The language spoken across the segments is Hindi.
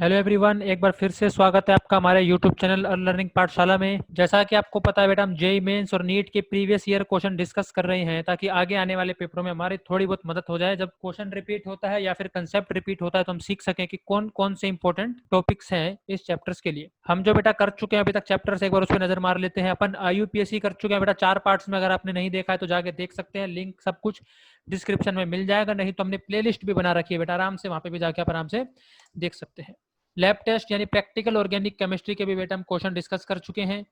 हेलो एवरीवन, एक बार फिर से स्वागत है आपका हमारे यूट्यूब चैनल लर्निंग पाठशाला में। जैसा कि आपको पता है बेटा, हम जेई मेंस और नीट के प्रीवियस ईयर क्वेश्चन डिस्कस कर रहे हैं ताकि आगे आने वाले पेपरों में हमारी थोड़ी बहुत मदद हो जाए। जब क्वेश्चन रिपीट होता है या फिर कंसेप्ट रिपीट होता है तो हम सीख सकें कि कौन कौन से इंपॉर्टेंट टॉपिक्स हैं इस चैप्टर्स के लिए। हम जो बेटा कर चुके हैं अभी तक चैप्टर्स, एक बार उस पर नजर मार लेते हैं। अपन IUPSC कर चुके हैं बेटा 4 पार्ट्स में। अगर आपने नहीं देखा है तो जाके देख सकते हैं, लिंक सब कुछ डिस्क्रिप्शन में मिल जाएगा। नहीं तो हमने प्लेलिस्ट भी बना रखी है बेटा, आराम से वहां पे भी जाके आप आराम से देख सकते हैं। लैब टेस्ट यानी प्रैक्टिकल ऑर्गेनिक केमिस्ट्री के भी बेटा हम क्वेश्चन डिस्कस कर चुके हैं।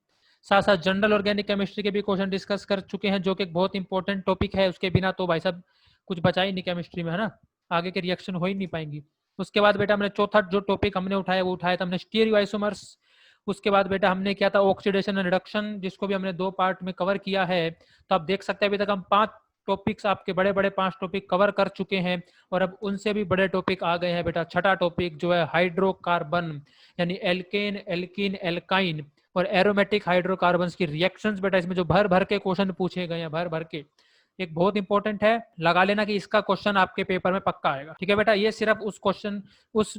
साथ साथ जनरल ऑर्गेनिक केमिस्ट्री के भी क्वेश्चन डिस्कस कर चुके हैं, जो कि एक बहुत इंपॉर्टेंट टॉपिक है। उसके बिना तो भाई साहब कुछ बचा ही नहीं केमिस्ट्री में, है ना। आगे के रिएक्शन हो ही नहीं पाएंगी। उसके बाद बेटा हमने चौथा जो टॉपिक हमने उठाया वो उठाया था हमने स्टीरियोआइसोमर्स। उसके बाद बेटा हमने किया था ऑक्सीडेशन एंड रिडक्शन, जिसको भी हमने 2 पार्ट में कवर किया है। तो आप देख सकते हैं अभी तक हम 5 टॉपिक्स, आपके बड़े बड़े 5 टॉपिक कवर कर चुके हैं। और अब उनसे भी बड़े टॉपिक आ गए हैं बेटा। छठा टॉपिक जो है हाइड्रोकार्बन, यानी एल्केन, एल्कीन, एल्काइन और एरोमेटिक हाइड्रोकार्बन्स की रिएक्शंस बेटा। इसमें जो भर भर के क्वेश्चन पूछे गए हैं, भर भर के, एक बहुत इंपॉर्टेंट है। लगा लेना कि इसका क्वेश्चन आपके पेपर में पक्का आएगा, ठीक है बेटा। ये सिर्फ उस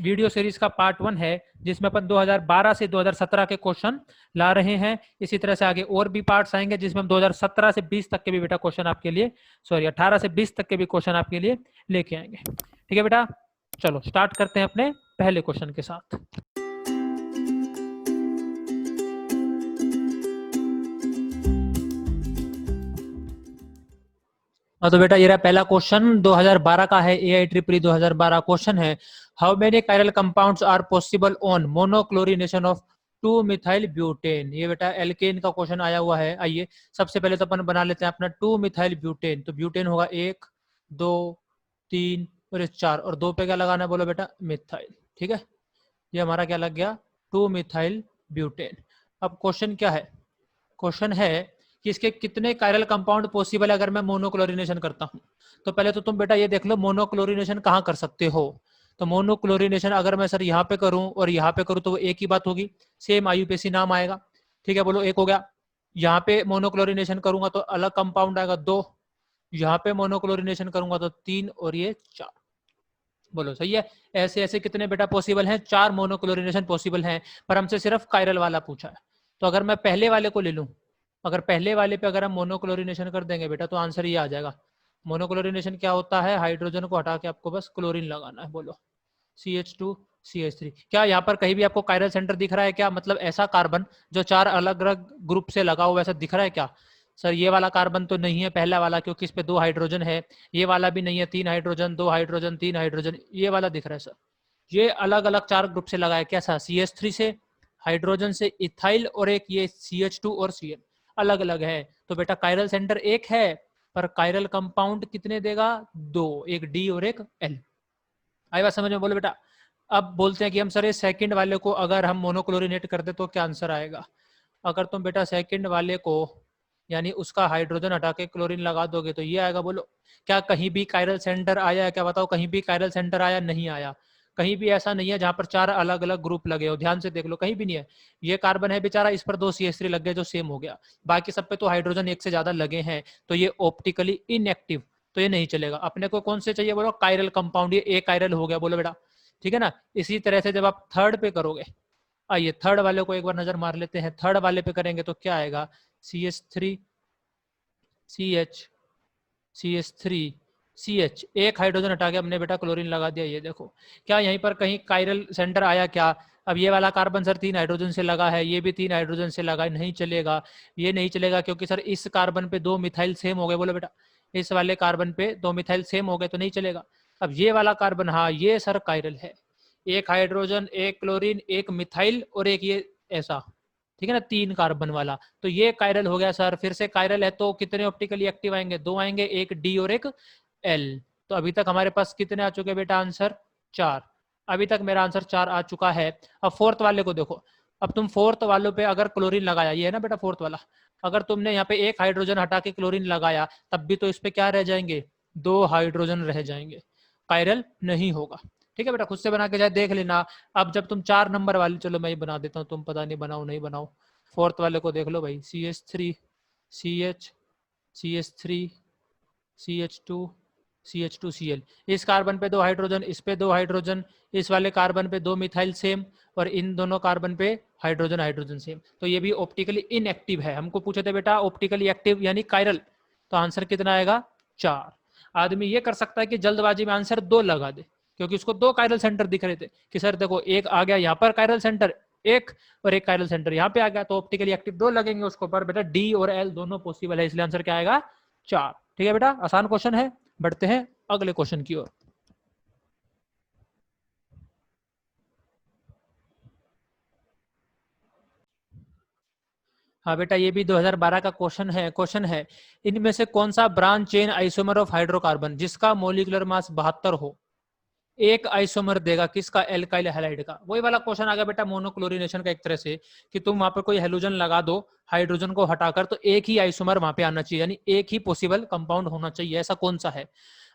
वीडियो सीरीज का पार्ट 1 है जिसमें अपन 2012 से 2017 के क्वेश्चन ला रहे हैं। इसी तरह से आगे और भी पार्ट्स आएंगे जिसमें हम 2017 से 20 तक के भी बेटा क्वेश्चन आपके लिए, सॉरी 18 से 20 तक के भी क्वेश्चन आपके लिए लेके आएंगे, ठीक है बेटा। चलो स्टार्ट करते हैं अपने पहले क्वेश्चन के साथ। तो बेटा ये रहा पहला क्वेश्चन, 2012 का है, AI 2012 क्वेश्चन है। How many chiral compounds are possible on monochlorination of 2 methyl butane. ये बेटा एल्केन का क्वेश्चन आया हुआ है। आइए सबसे पहले तो अपन बना लेते हैं अपना 2 मिथाइल ब्यूटेन। तो ब्यूटेन होगा 1 2 3 और ये 4, और 2 पे क्या लगाना है बोलो बेटा, मिथाइल, ठीक है। ये हमारा क्या लग गया, 2 मिथाइल ब्यूटेन। अब क्वेश्चन क्या है, क्वेश्चन है कि इसके कितने कायरल कंपाउंड पॉसिबल है अगर मैं मोनोक्लोरिनेशन करता हूं। तो पहले तो तुम बेटा ये देख लो मोनोक्लोरिनेशन कहाँ कर सकते हो। तो मोनोक्लोरिनेशन अगर मैं सर यहाँ पे करूं और यहाँ पे करूं तो वो एक ही बात होगी, सेम IUPAC नाम आएगा, ठीक है। बोलो एक हो गया। यहाँ पे मोनोक्लोरिनेशन करूंगा तो अलग कंपाउंड आएगा 2, यहाँ पे मोनोक्लोरिनेशन करूंगा तो 3 और ये 4। बोलो सही है। ऐसे ऐसे कितने बेटा पॉसिबल हैं, 4 मोनोक्लोरिनेशन पॉसिबल हैं। पर हमसे सिर्फ कायरल वाला पूछा है। तो अगर मैं पहले वाले को ले लूं, अगर पहले वाले पे अगर हम मोनोक्लोरिनेशन कर देंगे बेटा तो आंसर ये आ जाएगा। मोनोक्लोरिनेशन क्या होता है, हाइड्रोजन को हटा के आपको बस क्लोरीन लगाना है। बोलो CH2CH3। क्या यहाँ पर कहीं भी आपको कायरल सेंटर दिख रहा है क्या, मतलब ऐसा कार्बन जो 4 अलग अलग ग्रुप से लगा हुआ ऐसा दिख रहा है क्या। सर ये वाला कार्बन तो नहीं है पहला वाला, क्योंकि इस पे 2 हाइड्रोजन है। ये वाला भी नहीं है, 3 हाइड्रोजन 2 हाइड्रोजन 3 हाइड्रोजन। ये वाला दिख रहा है सर, ये अलग अलग 4 ग्रुप से लगा है। कैसा, CH3 से, हाइड्रोजन से, इथाइल, और एक ये CH2 और Cl अलग अलग है। तो बेटा कायरल सेंटर एक है, पर कायरल कंपाउंड कितने देगा, 2, एक D और एक L। आई बात समझ में, बोलो बेटा। अब बोलते हैं कि हम सर ये सेकंड वाले को अगर हम मोनोक्लोरिनेट कर दे तो क्या आंसर आएगा। अगर तुम बेटा सेकंड वाले को यानी उसका हाइड्रोजन हटा के क्लोरीन लगा दोगे तो ये आएगा। बोलो क्या कहीं भी कायरल सेंटर आया है, क्या बताओ, कहीं भी कायरल सेंटर आया, नहीं आया। कहीं भी ऐसा नहीं है जहां पर 4 अलग अलग ग्रुप लगे हो, ध्यान से देख लो, कहीं भी नहीं है। ये कार्बन है बेचारा, इस पर 2 CH3 लग गए जो सेम हो गया। बाकी सब पे तो हाइड्रोजन एक से ज्यादा लगे हैं, तो ये ऑप्टिकली इनएक्टिव, तो ये नहीं चलेगा। अपने को कौन से चाहिए, बोलो कायरल कंपाउंड, ये ए कायरल हो गया। बोलो बेटा ठीक है ना। इसी तरह से जब आप थर्ड पे करोगे, आइए थर्ड वाले को एक बार नजर मार लेते हैं। थर्ड वाले पे करेंगे तो क्या आएगा, CH3 CH CH3 CH, एक हाइड्रोजन हटा के हमने बेटा क्लोरीन लगा दिया। ये देखो क्या यहीं पर कहीं कायरल सेंटर आया क्या। अब ये वाला कार्बन सर 3 हाइड्रोजन से लगा है, ये भी 3 हाइड्रोजन से लगा है, नहीं चलेगा। ये नहीं चलेगा क्योंकि सर इस कार्बन पे 2 मिथाइल सेम हो गए। बोलो बेटा इस वाले कार्बन पे 2 मिथाइल सेम हो गए तो नहीं चलेगा। अब ये वाला कार्बन, हाँ ये सर कायरल है, एक हाइड्रोजन एक क्लोरीन एक मिथाइल और एक ये ऐसा, ठीक है ना, 3 कार्बन वाला। तो ये कायरल हो गया सर। फिर से कायरल है तो कितने ऑप्टिकली एक्टिव आएंगे, 2 आएंगे, एक D और एक L। तो अभी तक हमारे पास कितने आ चुके बेटा, आंसर 4। अभी तक मेरा आंसर 4 आ चुका है। अब फोर्थ वाले को देखो। अब तुम फोर्थ वालों पे अगर क्लोरीन लगाया, ये है ना बेटा फोर्थ वाला, अगर तुमने यहाँ पे एक हाइड्रोजन हटा के क्लोरीन लगाया तब भी तो इस पे क्या रह जाएंगे, 2 हाइड्रोजन रह जाएंगे, कायरल नहीं होगा। ठीक है बेटा, खुद से बना के जाए देख लेना। अब जब तुम 4 नंबर वाले, चलो मैं ही बना देता हूँ, तुम पता नहीं बनाओ नहीं बनाओ। फोर्थ वाले को देख लो भाई, CH3 CH CH3 CH2 CH2Cl। इस कार्बन पे 2 हाइड्रोजन, इस पे 2 हाइड्रोजन, इस वाले कार्बन पे 2 मिथाइल सेम, और इन दोनों कार्बन पे हाइड्रोजन हाइड्रोजन सेम। तो ये भी ऑप्टिकली इनएक्टिव है। हमको पूछे थे बेटा ऑप्टिकली एक्टिव यानी कायरल, तो आंसर कितना आएगा 4। आदमी ये कर सकता है कि जल्दबाजी में आंसर 2 लगा दे, क्योंकि उसको 2 कायरल सेंटर दिख रहे थे कि सर देखो एक आ गया यहाँ पर कायरल सेंटर एक, और एक कायरल सेंटर यहाँ पे आ गया, तो ऑप्टिकली एक्टिव 2 लगेंगे उसको। पर बेटा डी और एल दोनों पॉसिबल है, इसलिए आंसर क्या आएगा 4। ठीक है बेटा, आसान क्वेश्चन है। बढ़ते हैं अगले क्वेश्चन की ओर। हाँ बेटा, ये भी 2012 का क्वेश्चन है इनमें से कौन सा branch chain isomer of hydrocarbon जिसका मोलिकुलर मास 72 हो, एक आइसोमर देगा किसका, एल्काइल हैलाइड का। वही वाला क्वेश्चन आ गया बेटा मोनोक्लोरिनेशन का, एक तरह से कि तुम वहां पर कोई हेलोजन लगा दो हाइड्रोजन को हटाकर, तो एक ही आइसोमर वहां पे आना चाहिए, यानी एक ही पॉसिबल कंपाउंड होना चाहिए, ऐसा कौन सा है।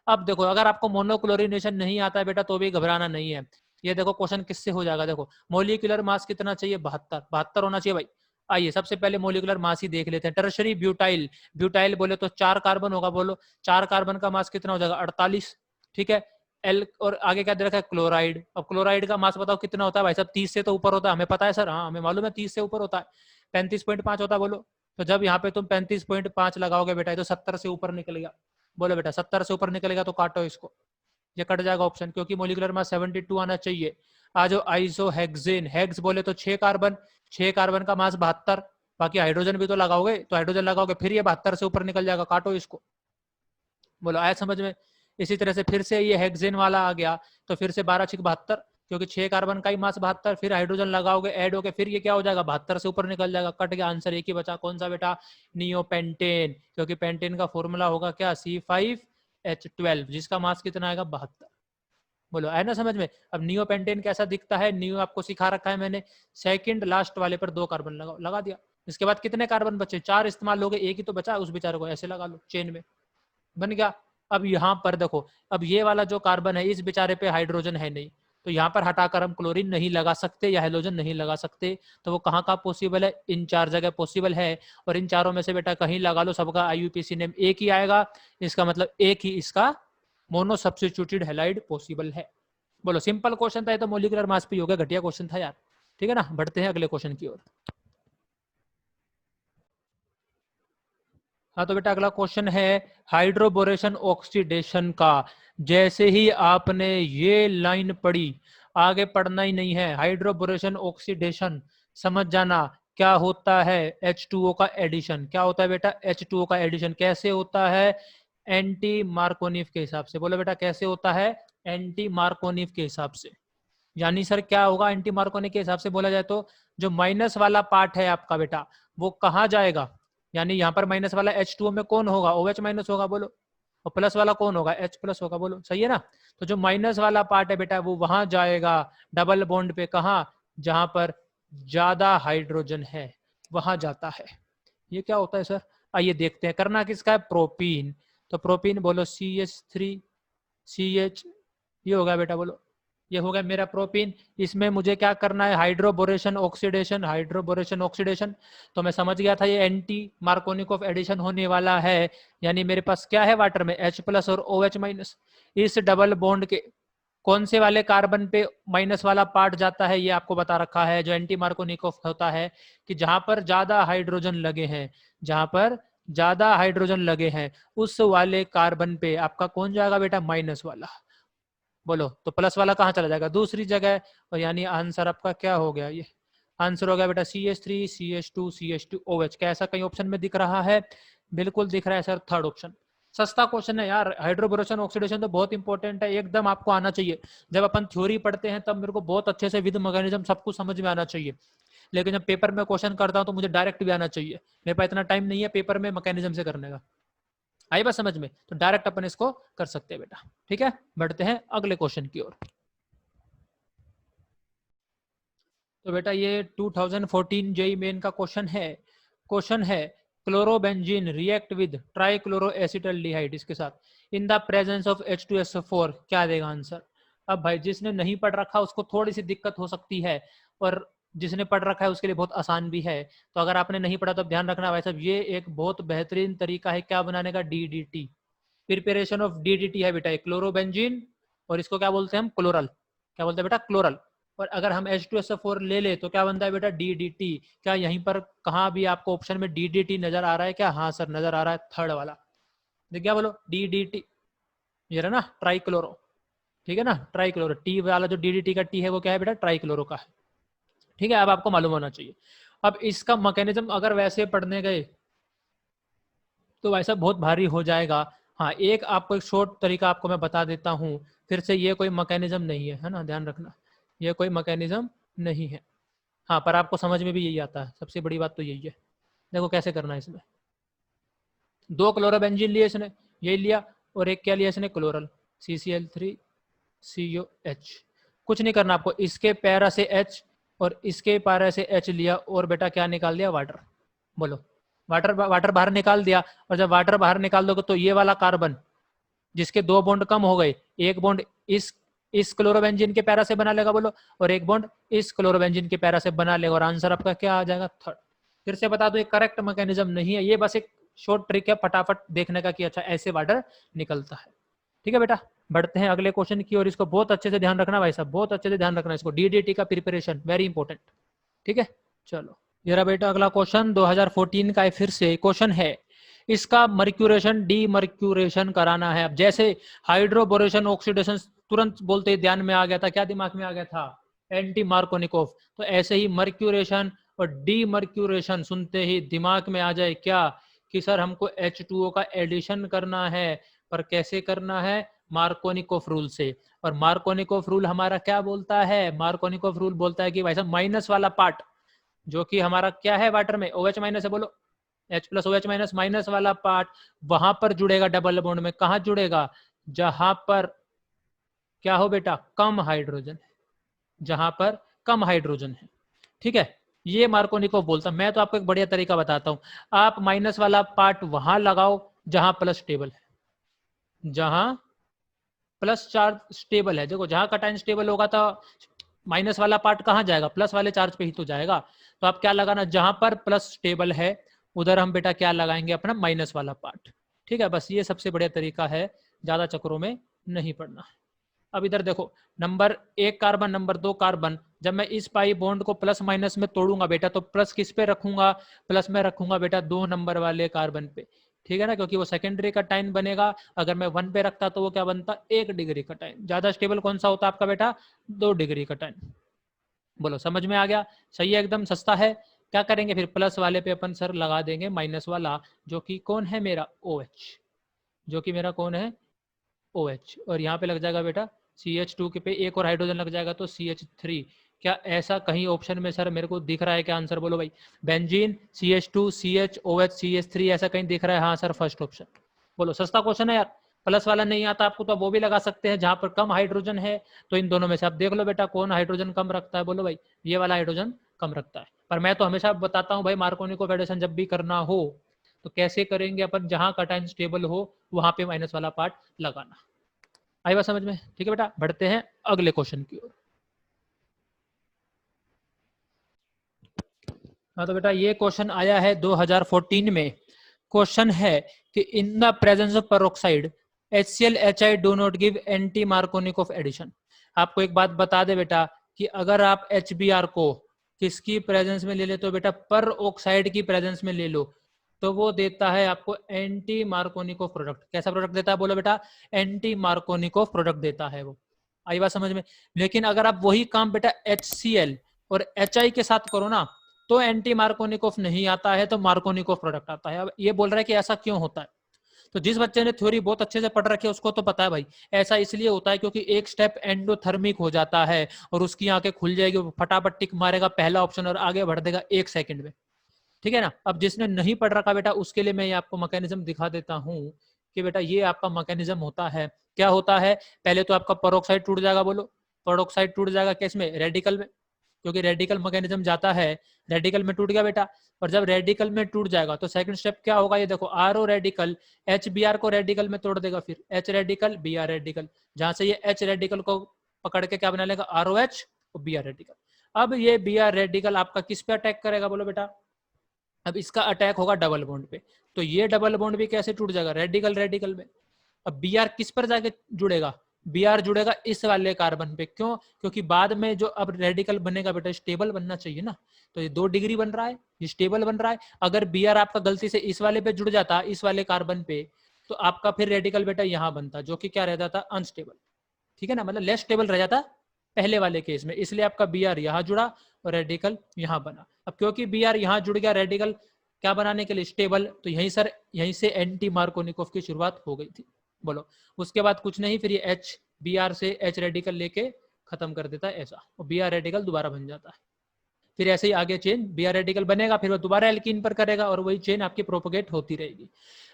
अब देखो अगर आपको मोनोक्लोरिनेशन नहीं आता है बेटा तो भी घबराना नहीं है। ये देखो क्वेश्चन किससे हो जाएगा, देखो मोलिकुलर मास कितना चाहिए, 72, 72 होना चाहिए भाई। आइए सबसे पहले मोलिकुलर मास ही देख लेते हैं। टर्शरी ब्यूटाइल, ब्यूटाइल बोले तो 4 कार्बन होगा, बोलो 4 कार्बन का मास कितना हो जाएगा 48। ठीक है, एल और आगे क्या दे रखा है क्लोराइड। अब क्लोराइड का मास बताओ कितना होता है भाई साहब, 30 से तो ऊपर होता है, हमें पता है सर, हाँ हमें मालूम है 30 से ऊपर होता है, 35.5 होता है बोलो। तो जब यहाँ पे तुम 35.5 लगाओगे बेटा तो 70 से ऊपर निकलेगा। बोलो बेटा 70 से ऊपर निकलेगा तो काटो इसको, ये कट जाएगा ऑप्शन, क्योंकि मोलिकुलर मास 72 आना चाहिए। आ जाओ आइसो हेक्सेन, हेक्स बोले तो 6 कार्बन, 6 कार्बन का मास 72, बाकी हाइड्रोजन भी तो लगाओगे, तो हाइड्रोजन लगाओगे फिर ये 72 से ऊपर निकल जाएगा, काटो इसको। बोलो आया समझ में। इसी तरह से फिर से ये हेक्सेन वाला आ गया, तो फिर से 12 6 72, क्योंकि 6 कार्बन का ही मास 72, फिर हाइड्रोजन लगाओगे ऐड होके फिर ये क्या हो जाएगा 72 से ऊपर निकल जाएगा, कट गया आंसर। एक ही बचा, कौन सा बेटा, नियोपेंटेन, क्योंकि पेंटेन का फॉर्मूला होगा क्या C5H12, जिसका मास कितना आएगा 72। बोलो है ना समझ में। अब नियोपेंटेन कैसा दिखता है, नियो आपको सिखा रखा है मैंने, सेकंड लास्ट वाले पर 2 कार्बन लगाओ, लगा दिया। इसके बाद कितने कार्बन बचे, 4 इस्तेमाल हो गए, एक ही तो बचा, उस बेचारे को ऐसे लगा लो चेन में, बन गया। अब यहाँ पर देखो, अब ये वाला जो कार्बन है इस बेचारे पे हाइड्रोजन है नहीं, तो यहाँ पर हटाकर हम क्लोरीन नहीं लगा सकते या हेलोजन नहीं लगा सकते, तो वो कहाँ का पॉसिबल है, इन 4 जगह पॉसिबल है। और इन चारों में से बेटा कहीं लगा लो, सबका IUPAC नेम एक ही आएगा, इसका मतलब एक ही इसका मोनो सब्स्टिट्यूटेड हैलाइड पॉसिबल है। बोलो सिंपल क्वेश्चन था ये तो, मोलिकुलर मास पे हो गया, घटिया क्वेश्चन था यार। ठीक है ना, बढ़ते हैं अगले क्वेश्चन की ओर। हाँ तो बेटा अगला क्वेश्चन है हाइड्रोबोरेशन ऑक्सीडेशन का। जैसे ही आपने ये लाइन पढ़ी आगे पढ़ना ही नहीं है। हाइड्रोबोरेशन ऑक्सीडेशन समझ जाना क्या होता है, H2O का एडिशन। क्या होता है बेटा, H2O का एडिशन कैसे होता है, एंटी मार्कोनिव के हिसाब से। बोलो बेटा कैसे होता है, एंटी मार्कोनिव के हिसाब से। यानी सर क्या होगा एंटी मार्कोनिव के हिसाब से, बोला जाए तो जो माइनस वाला पार्ट है आपका बेटा वो कहाँ जाएगा, यानी यहाँ पर माइनस वाला H2O में कौन होगा, OH माइनस होगा बोलो, और प्लस वाला कौन होगा, H प्लस होगा बोलो, सही है ना। तो जो माइनस वाला पार्ट है बेटा वो वहां जाएगा डबल बॉन्ड पे, कहा, जहां पर ज्यादा हाइड्रोजन है वहां जाता है। ये क्या होता है सर, आइए देखते हैं। करना किसका है, प्रोपीन। तो प्रोपीन बोलो CH3CH, ये होगा बेटा बोलो, ये हो गया मेरा प्रोपीन। इसमें मुझे क्या करना है, हाइड्रोबोरेशन ऑक्सीडेशन, हाइड्रोबोरेशन ऑक्सीडेशन। तो मैं समझ गया था ये एंटी मार्कोनिकोव एडिशन होने वाला है, यानी मेरे पास क्या है वाटर में H प्लस और OH माइनस। इस डबल बॉन्ड के कौन से वाले कार्बन पे माइनस वाला पार्ट जाता है ये आपको बता रखा है, जो एंटी मार्कोनिकोव होता है कि जहां पर ज्यादा हाइड्रोजन लगे हैं, जहां पर ज्यादा हाइड्रोजन लगे हैं उस वाले कार्बन पे आपका कौन जाएगा बेटा, माइनस वाला। बोलो तो प्लस वाला कहाँ चला जाएगा, दूसरी जगह। और यानी आंसर आपका क्या हो गया, ये आंसर हो गया बेटा CH3CH2CH2OH। क्या ऐसा कहीं ऑप्शन में दिख रहा है, बिल्कुल दिख रहा है सर, थर्ड ऑप्शन। सस्ता क्वेश्चन है यार, हाइड्रोबोरेशन ऑक्सीडेशन तो बहुत इंपॉर्टेंट है, एकदम आपको आना चाहिए। जब अपन थ्योरी पढ़ते हैं तब मेरे को बहुत अच्छे से विद मैकेनिज्म सब कुछ समझ में आना चाहिए, लेकिन जब पेपर में क्वेश्चन करता हूँ तो मुझे डायरेक्ट भी आना चाहिए। मेरे पास इतना टाइम नहीं है पेपर में मैकेनिज्म से करने का। आई बात समझ में, तो डायरेक्ट अपन इसको कर सकते हैं बेटा। ठीक है, बढ़ते हैं अगले क्वेश्चन की ओर। तो बेटा ये 2014 जेई मेन का क्वेश्चन है क्लोरोबेंजीन रिएक्ट विद ट्राइक्लोरोएसिटल्डिहाइड इसके साथ इन द प्रेजेंस ऑफ H2SO4, क्या देगा आंसर। अब भाई जिसने नहीं पढ़ रखा उसको थोड़ी सी दिक्कत हो सकती है, और जिसने पढ़ रखा है उसके लिए बहुत आसान भी है। तो अगर आपने नहीं पढ़ा तो ध्यान रखना भाई साहब, ये एक बहुत बेहतरीन तरीका है क्या बनाने का, DDT। प्रिपरेशन ऑफ DDT है बेटा क्लोरोबेंजीन, और इसको क्या बोलते हैं हम, क्लोरल। क्या बोलते हैं बेटा, क्लोरल। और अगर हम H2SO4 ले ले तो क्या बनता है बेटा, DDT। क्या यहीं पर कहाँ भी आपको ऑप्शन में DDT नजर आ रहा है क्या? हाँ सर नजर आ रहा है, थर्ड वाला। देख क्या बोलो, DDT, ये रहा ना ट्राइक्लोरो, ठीक है ना, ट्राइक्लोरो। टी वाला जो DDT का टी है वो क्या है बेटा, ट्राइक्लोरो का है। ठीक है, अब आपको मालूम होना चाहिए। अब इसका मैकेनिज्म अगर वैसे पढ़ने गए तो वैसा बहुत भारी हो जाएगा। हाँ, एक आपको एक शॉर्ट तरीका आपको मैं बता देता हूँ। फिर से ये कोई मैकेनिज्म नहीं है ना, ध्यान रखना, ये कोई मैकेनिज्म नहीं है। हाँ, पर आपको समझ में भी यही आता है, सबसे बड़ी बात तो यही है। देखो कैसे करना है इसमें। 2 क्लोरोबेंजीन लिए इसने, यही लिया, और एक क्या लिया इसने, क्लोरल, CCl3COH। कुछ नहीं करना आपको, इसके पैरा से H और इसके पैरा से H लिया, और बेटा क्या निकाल दिया, वाटर। बोलो, वाटर वाटर बाहर निकाल दिया। और जब वाटर बाहर निकाल दोगे तो ये वाला कार्बन जिसके 2 बॉन्ड कम हो गए, एक बॉन्ड इस क्लोरोबेंजीन के पैरा से बना लेगा, बोलो, और एक बॉन्ड इस क्लोरोबेंजीन के पैरा से बना लेगा, और आंसर आपका क्या आ जाएगा, थर्ड। फिर से बता दो, ये करेक्ट मैकेनिज्म नहीं है, ये बस एक शॉर्ट ट्रिक है फटाफट देखने का कि अच्छा ऐसे वाटर निकलता है। ठीक है बेटा, बढ़ते हैं अगले क्वेश्चन की, और इसको बहुत अच्छे से ध्यान रखना भाई साहब, बहुत अच्छे से ध्यान रखना इसको, DDT का प्रिपरेशन वेरी इंपॉर्टेंट। ठीक है, चलो ये रहा बेटा अगला क्वेश्चन, 2014 का फिर से क्वेश्चन है। इसका मर्क्यूरेशन डीमर्क्यूरेशन कराना है। अब जैसे हाइड्रोबोरेशन ऑक्सीडेशन तुरंत बोलते ही ध्यान में आ गया था, क्या दिमाग में आ गया था, एंटी मार्कोनिकोव। तो ऐसे ही मर्क्यूरेशन और डीमर्क्यूरेशन सुनते ही दिमाग में आ जाए क्या, कि सर हमको H2O का एडिशन करना है। पर कैसे करना है, मार्कोनिकोव रूल से। और मार्कोनिकोव रूल हमारा क्या बोलता है, मार्कोनिकोव रूल बोलता है कि भाई साहब माइनस वाला पार्ट जो कि हमारा क्या है वाटर में, OH माइनस है, बोलो, H plus OH minus, minus वाला पार्ट वहां पर जुड़ेगा डबल बॉन्ड में। कहां जुड़ेगा, जहां पर क्या हो बेटा, कम हाइड्रोजन है, जहां पर कम हाइड्रोजन है। ठीक है, ये मार्कोनिकोव बोलता। मैं तो आपको एक बढ़िया तरीका बताता हूं, आप माइनस वाला पार्ट वहां लगाओ जहां प्लस स्टेबल है, जहां प्लस चार्ज स्टेबल है। देखो जहां कटायन स्टेबल होगा तो माइनस वाला पार्ट कहां जाएगा, प्लस वाले चार्ज पे ही तो जाएगा। तो आप क्या लगाना, जहां पर प्लस स्टेबल है उधर हम बेटा क्या लगाएंगे, अपना माइनस वाला पार्ट। ठीक है, बस ये सबसे बढ़िया तरीका है, ज्यादा चक्रों में नहीं पड़ना है। अब इधर देखो, नंबर 1 कार्बन, नंबर 2 कार्बन, जब मैं इस पाई बॉन्ड को प्लस माइनस में तोड़ूंगा बेटा, तो प्लस किस पे रखूंगा, प्लस में रखूंगा बेटा 2 नंबर वाले कार्बन पे। ठीक है ना, क्योंकि वो सेकेंडरी कटायन बनेगा। अगर मैं 1 पे रखता तो वो क्या बनता, 1 डिग्री कटायन। ज्यादा स्टेबल कौन सा होता आपका बेटा, 2 डिग्री कटायन। बोलो समझ में आ गया, सही है, एकदम सस्ता है। क्या करेंगे फिर, प्लस वाले पे अपन सर लगा देंगे माइनस वाला, जो कि कौन है मेरा, OH, जो कि मेरा कौन है, OH। और यहाँ पे लग जाएगा बेटा CH2 के पे एक और हाइड्रोजन लग जाएगा तो CH3। क्या ऐसा कहीं ऑप्शन में सर मेरे को दिख रहा है क्या, आंसर बोलो भाई, benzene CH2 CH OH CH3 ऐसा कहीं दिख रहा है, हाँ सर फर्स्ट ऑप्शन। बोलो सस्ता क्वेश्चन है यार। प्लस वाला नहीं आता आपको तो वो भी लगा सकते हैं, जहां पर कम हाइड्रोजन है तो इन दोनों में से आप देख लो बेटा कौन हाइड्रोजन कम रखता है, बोलो भाई, ये वाला हाइड्रोजन कम रखता है। पर मैं तो हमेशा बताता हूँ भाई, मार्कोनिकोव एडिशन जब भी करना हो तो कैसे करेंगे अपन, जहां कटायन स्टेबल हो वहां पे माइनस वाला पार्ट लगाना। आई बात समझ में, ठीक है बेटा, बढ़ते हैं अगले क्वेश्चन की ओर। हाँ तो बेटा ये क्वेश्चन आया है 2014 में। क्वेश्चन है कि in the presence of peroxide HCl HI do not give anti Markovnikov addition. आपको एक बात बता दे बेटा कि अगर आप HBr को किसकी प्रेजेंस में ले ले तो बेटा पर ऑक्साइड की प्रेजेंस में ले लो तो वो देता है आपको एंटी मार्कोनिकोव प्रोडक्ट। कैसा प्रोडक्ट देता है बोलो बेटा, एंटी मार्कोनिकोव प्रोडक्ट देता है वो। आई बात समझ में। लेकिन अगर आप वही काम बेटा HCl और HI के साथ करो ना तो एंटी मार्कोनिकोव नहीं आता है, तो मार्कोनिकोव प्रोडक्ट आता है। अब ये बोल रहा है कि ऐसा क्यों होता है, तो जिस बच्चे ने थ्योरी बहुत अच्छे से पढ़ रखी है उसको तो पता है भाई, ऐसा इसलिए होता है क्योंकि एक स्टेप एंडोथर्मिक हो जाता है और उसकी आंखें खुल जाएगी, वो फटाफट टिक मारेगा पहला ऑप्शन और आगे बढ़ देगा 1 सेकंड में। ठीक है ना। अब जिसने नहीं पढ़ रखा बेटा उसके लिए मैं ये आपको मैकेनिज्म दिखा देता हूँ कि बेटा ये आपका मैकेनिज्म होता है। क्या होता है, पहले तो आपका पेरोक्साइड टूट जाएगा, बोलो, पेरोक्साइड टूट जाएगा किस में, रेडिकल में, क्योंकि रेडिकल मैकेनिज्म जाता है, रेडिकल में टूट गया बेटा। और जब रेडिकल में टूट जाएगा तो सेकंड स्टेप क्या होगा, ये देखो RO रेडिकल HBr को रेडिकल में तोड़ देगा, फिर H रेडिकल Br रेडिकल, जहां से ये H रेडिकल को पकड़ के क्या बना लेगा, ROH और Br रेडिकल। अब ये Br रेडिकल आपका किस पे अटैक करेगा बोलो बेटा, अब इसका अटैक होगा डबल बॉन्ड पे। तो ये डबल बॉन्ड भी कैसे टूट जाएगा, रेडिकल रेडिकल में। अब Br किस पर जाके जुड़ेगा, Br जुड़ेगा इस वाले कार्बन पे। क्यों? क्योंकि बाद में जो अब रेडिकल बनेगा बेटा स्टेबल बनना चाहिए ना, तो ये 2 डिग्री बन रहा है, ये स्टेबल बन रहा है। अगर Br आपका गलती से इस वाले पे जुड़ जाता, इस वाले कार्बन पे, तो आपका फिर रेडिकल बेटा यहाँ बनता, जो कि क्या रह जाता, अनस्टेबल। ठीक है ना, मतलब लेस स्टेबल रह जाता पहले वाले केस में, इसलिए आपका Br यहाँ जुड़ा और रेडिकल यहाँ बना। अब क्योंकि Br यहाँ जुड़ गया रेडिकल क्या बनाने के लिए, स्टेबल, तो यहीं सर यहीं से एंटी मार्कोनिकोव की शुरुआत हो गई थी। बोलो, उसके बाद कुछ नहीं, फिर ये H Br से H रेडिकल लेके खत्म कर देता है ऐसा, और Br रेडिकल दोबारा बन जाता है। फिर ऐसे ही आगे चेन Br रेडिकल बनेगा, फिर वो दोबारा एल्कीन पर करेगा और वही चेन आपकी प्रोपोगेट होती रहेगी।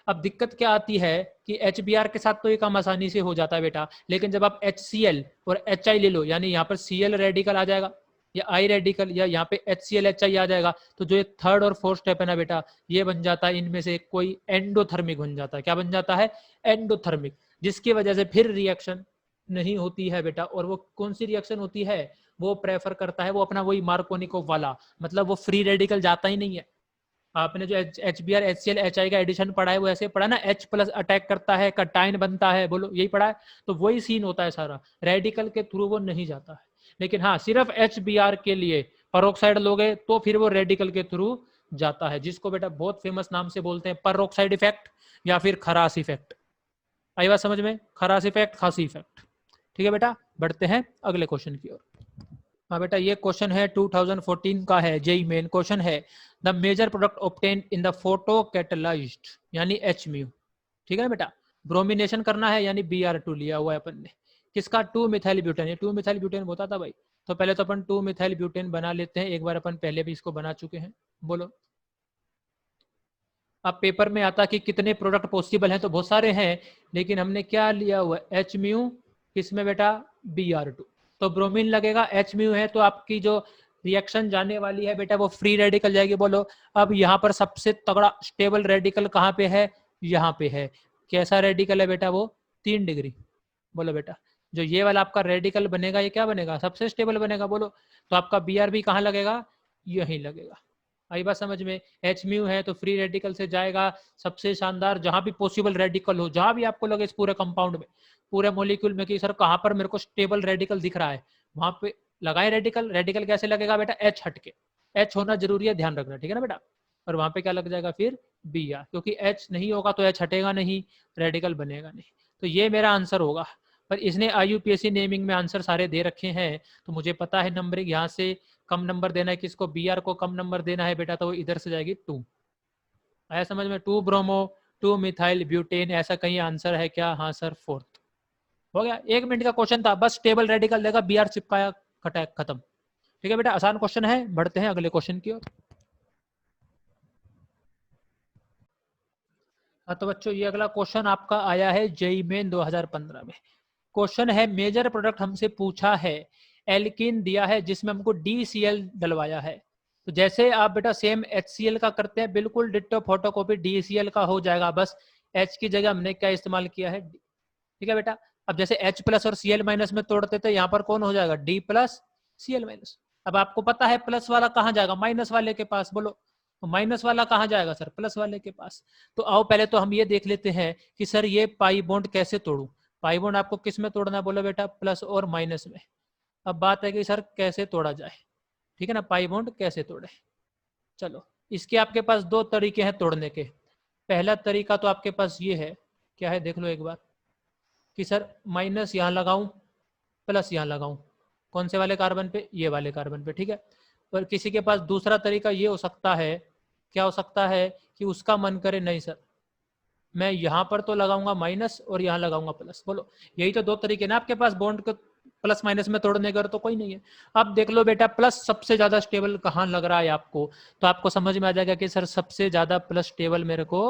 अब दिक्कत क्या आती है कि HBr के साथ तो ये काम आसानी से हो जाता है बेटा, लेकिन जब आप HCl और HI ले लो, यानी यहाँ पर Cl रेडिकल आ जाएगा या I रेडिकल, या यहाँ पे HCl HI आ जाएगा, तो जो ये थर्ड और फोर्थ स्टेप है ना बेटा, ये बन जाता है इनमें से कोई एंडोथर्मिक बन जाता है। क्या बन जाता है? एंडोथर्मिक, जिसकी वजह से फिर रिएक्शन नहीं होती है बेटा। और वो कौन सी रिएक्शन होती है, वो प्रेफर करता है वो अपना वही मार्कोनिकोव वाला, मतलब वो फ्री रेडिकल जाता ही नहीं है। आपने जो HBr HCl HI का एडिशन पढ़ा है वो ऐसे पढ़ा ना, H प्लस अटैक करता है, कटाइन बनता है, बोलो यही पढ़ा है। तो वही सीन होता है सारा, रेडिकल के थ्रू वो नहीं जाता है। लेकिन हाँ, सिर्फ HBr के लिए पेरोक्साइड लोगे तो फिर वो रेडिकल के थ्रू जाता है, जिसको बेटा बहुत फेमस नाम से बोलते हैं पेरोक्साइड इफेक्ट या फिर खरास इफेक्ट। आई बात समझ में? खरास इफेक्ट, खासी इफेक्ट। ठीक है बेटा, बढ़ते हैं अगले क्वेश्चन की ओर। हाँ बेटा, ये क्वेश्चन है 2014 का है, जेई मेन क्वेश्चन है। The major product obtained in the photo catalysed, यानी HMU। ठीक है ना बेटा, ब्रोमिनेशन करना है, यानी Br2 लिया हुआ है अपन ने, किसका? 2 मिथाइल ब्यूटेन। ये 2 मिथाइल ब्यूटेन होता था भाई, तो पहले तो अपन 2 मिथाइल ब्यूटेन बना लेते हैं। एक बार अपन पहले भी इसको बना चुके हैं। बोलो, अब पेपर में आता कि कितने प्रोडक्ट पॉसिबल हैं, तो बहुत सारे हैं, लेकिन हमने क्या लिया हुआ है, HMU, किसमें बेटा? Br2। तो ब्रोमीन लगेगा, HMU है, तो आपकी जो रिएक्शन जाने वाली है बेटा वो फ्री रेडिकल जाएगी। बोलो, अब यहाँ पर सबसे तगड़ा स्टेबल रेडिकल कहाँ पे है? यहाँ पे है। कैसा रेडिकल है बेटा वो? 3 डिग्री। बोलो बेटा, जो ये वाला आपका रेडिकल बनेगा ये क्या बनेगा? सबसे स्टेबल बनेगा। बोलो, तो आपका Br भी कहाँ लगेगा? यहीं लगेगा। आई बात समझ में? HMU है तो फ्री रेडिकल से जाएगा, सबसे शानदार जहां भी पॉसिबल रेडिकल हो, जहां भी आपको लगे इस पूरे कंपाउंड में, पूरे मॉलिक्यूल में कि सर कहां पर मेरे को स्टेबल रेडिकल दिख रहा है, वहां पे लगाए रेडिकल। रेडिकल कैसे लगेगा बेटा? H हट के, H होना जरूरी है, ध्यान रखना, ठीक है ना बेटा। और वहां पे क्या लग जाएगा फिर? Br, क्योंकि H नहीं होगा तो H हटेगा नहीं, रेडिकल बनेगा नहीं। तो ये मेरा आंसर होगा। पर इसने IUPAC नेमिंग में आंसर सारे दे रखे हैं, तो मुझे पता है नंबरिंग यहाँ से कम नंबर देना है, किसको? Br को कम नंबर देना है बेटा, तो वो इधर से जाएगी 2। आया समझ में? 2 ब्रोमो 2 मिथाइल ब्यूटेन, ऐसा कहीं आंसर है क्या? हाँ सर, 4th। हो गया, 1 मिनट का क्वेश्चन था, बस स्टेबल रेडिकल देगा, Br चिपकाया, खत्म। ठीक है बेटा, आसान क्वेश्चन है। बढ़ते हैं अगले क्वेश्चन की ओर। हाँ तो बच्चों, ये अगला क्वेश्चन आपका आया है जेई मेन 2015 में। क्वेश्चन है, मेजर प्रोडक्ट हमसे पूछा है, एल्कीन दिया है जिसमें हमको DCl डलवाया है। तो जैसे आप बेटा सेम HCl का करते हैं, बिल्कुल डिट्टो फोटोकॉपी DCl का हो जाएगा, बस H की जगह हमने क्या इस्तेमाल किया है? D। ठीक है बेटा, अब जैसे H प्लस और Cl माइनस में तोड़ते थे, यहाँ पर कौन हो जाएगा? D plus Cl minus. अब आपको पता है प्लस वाला कहाँ जाएगा? माइनस वाले के पास। बोलो, माइनस वाला कहाँ जाएगा सर? प्लस वाले के पास। तो आओ पहले तो हम ये देख लेते हैं कि सर ये पाई बॉन्ड कैसे तोड़ूं। पाई बॉन्ड आपको किस में तोड़ना है? बोलो बेटा, प्लस और माइनस में। अब बात है कि सर कैसे तोड़ा जाए, ठीक है ना, पाई बॉन्ड कैसे तोड़े। चलो, इसके आपके पास 2 तरीके हैं तोड़ने के। पहला तरीका तो आपके पास ये है, क्या है देख लो एक बार, कि सर माइनस यहाँ लगाऊं, प्लस यहाँ लगाऊं, कौन से वाले कार्बन पे? ये वाले कार्बन पे, ठीक है। और किसी के पास दूसरा तरीका ये हो सकता है, क्या हो सकता है, कि उसका मन करे नहीं सर मैं यहाँ पर तो लगाऊंगा माइनस और यहाँ लगाऊंगा प्लस। बोलो, यही तो 2 तरीके ना आपके पास बॉन्ड को प्लस माइनस में तोड़ने का, तो कोई नहीं है। अब देख लो बेटा, प्लस सबसे ज्यादा स्टेबल कहाँ लग रहा है आपको, तो आपको समझ में आ जाएगा कि सर सबसे ज्यादा प्लस स्टेबल मेरे को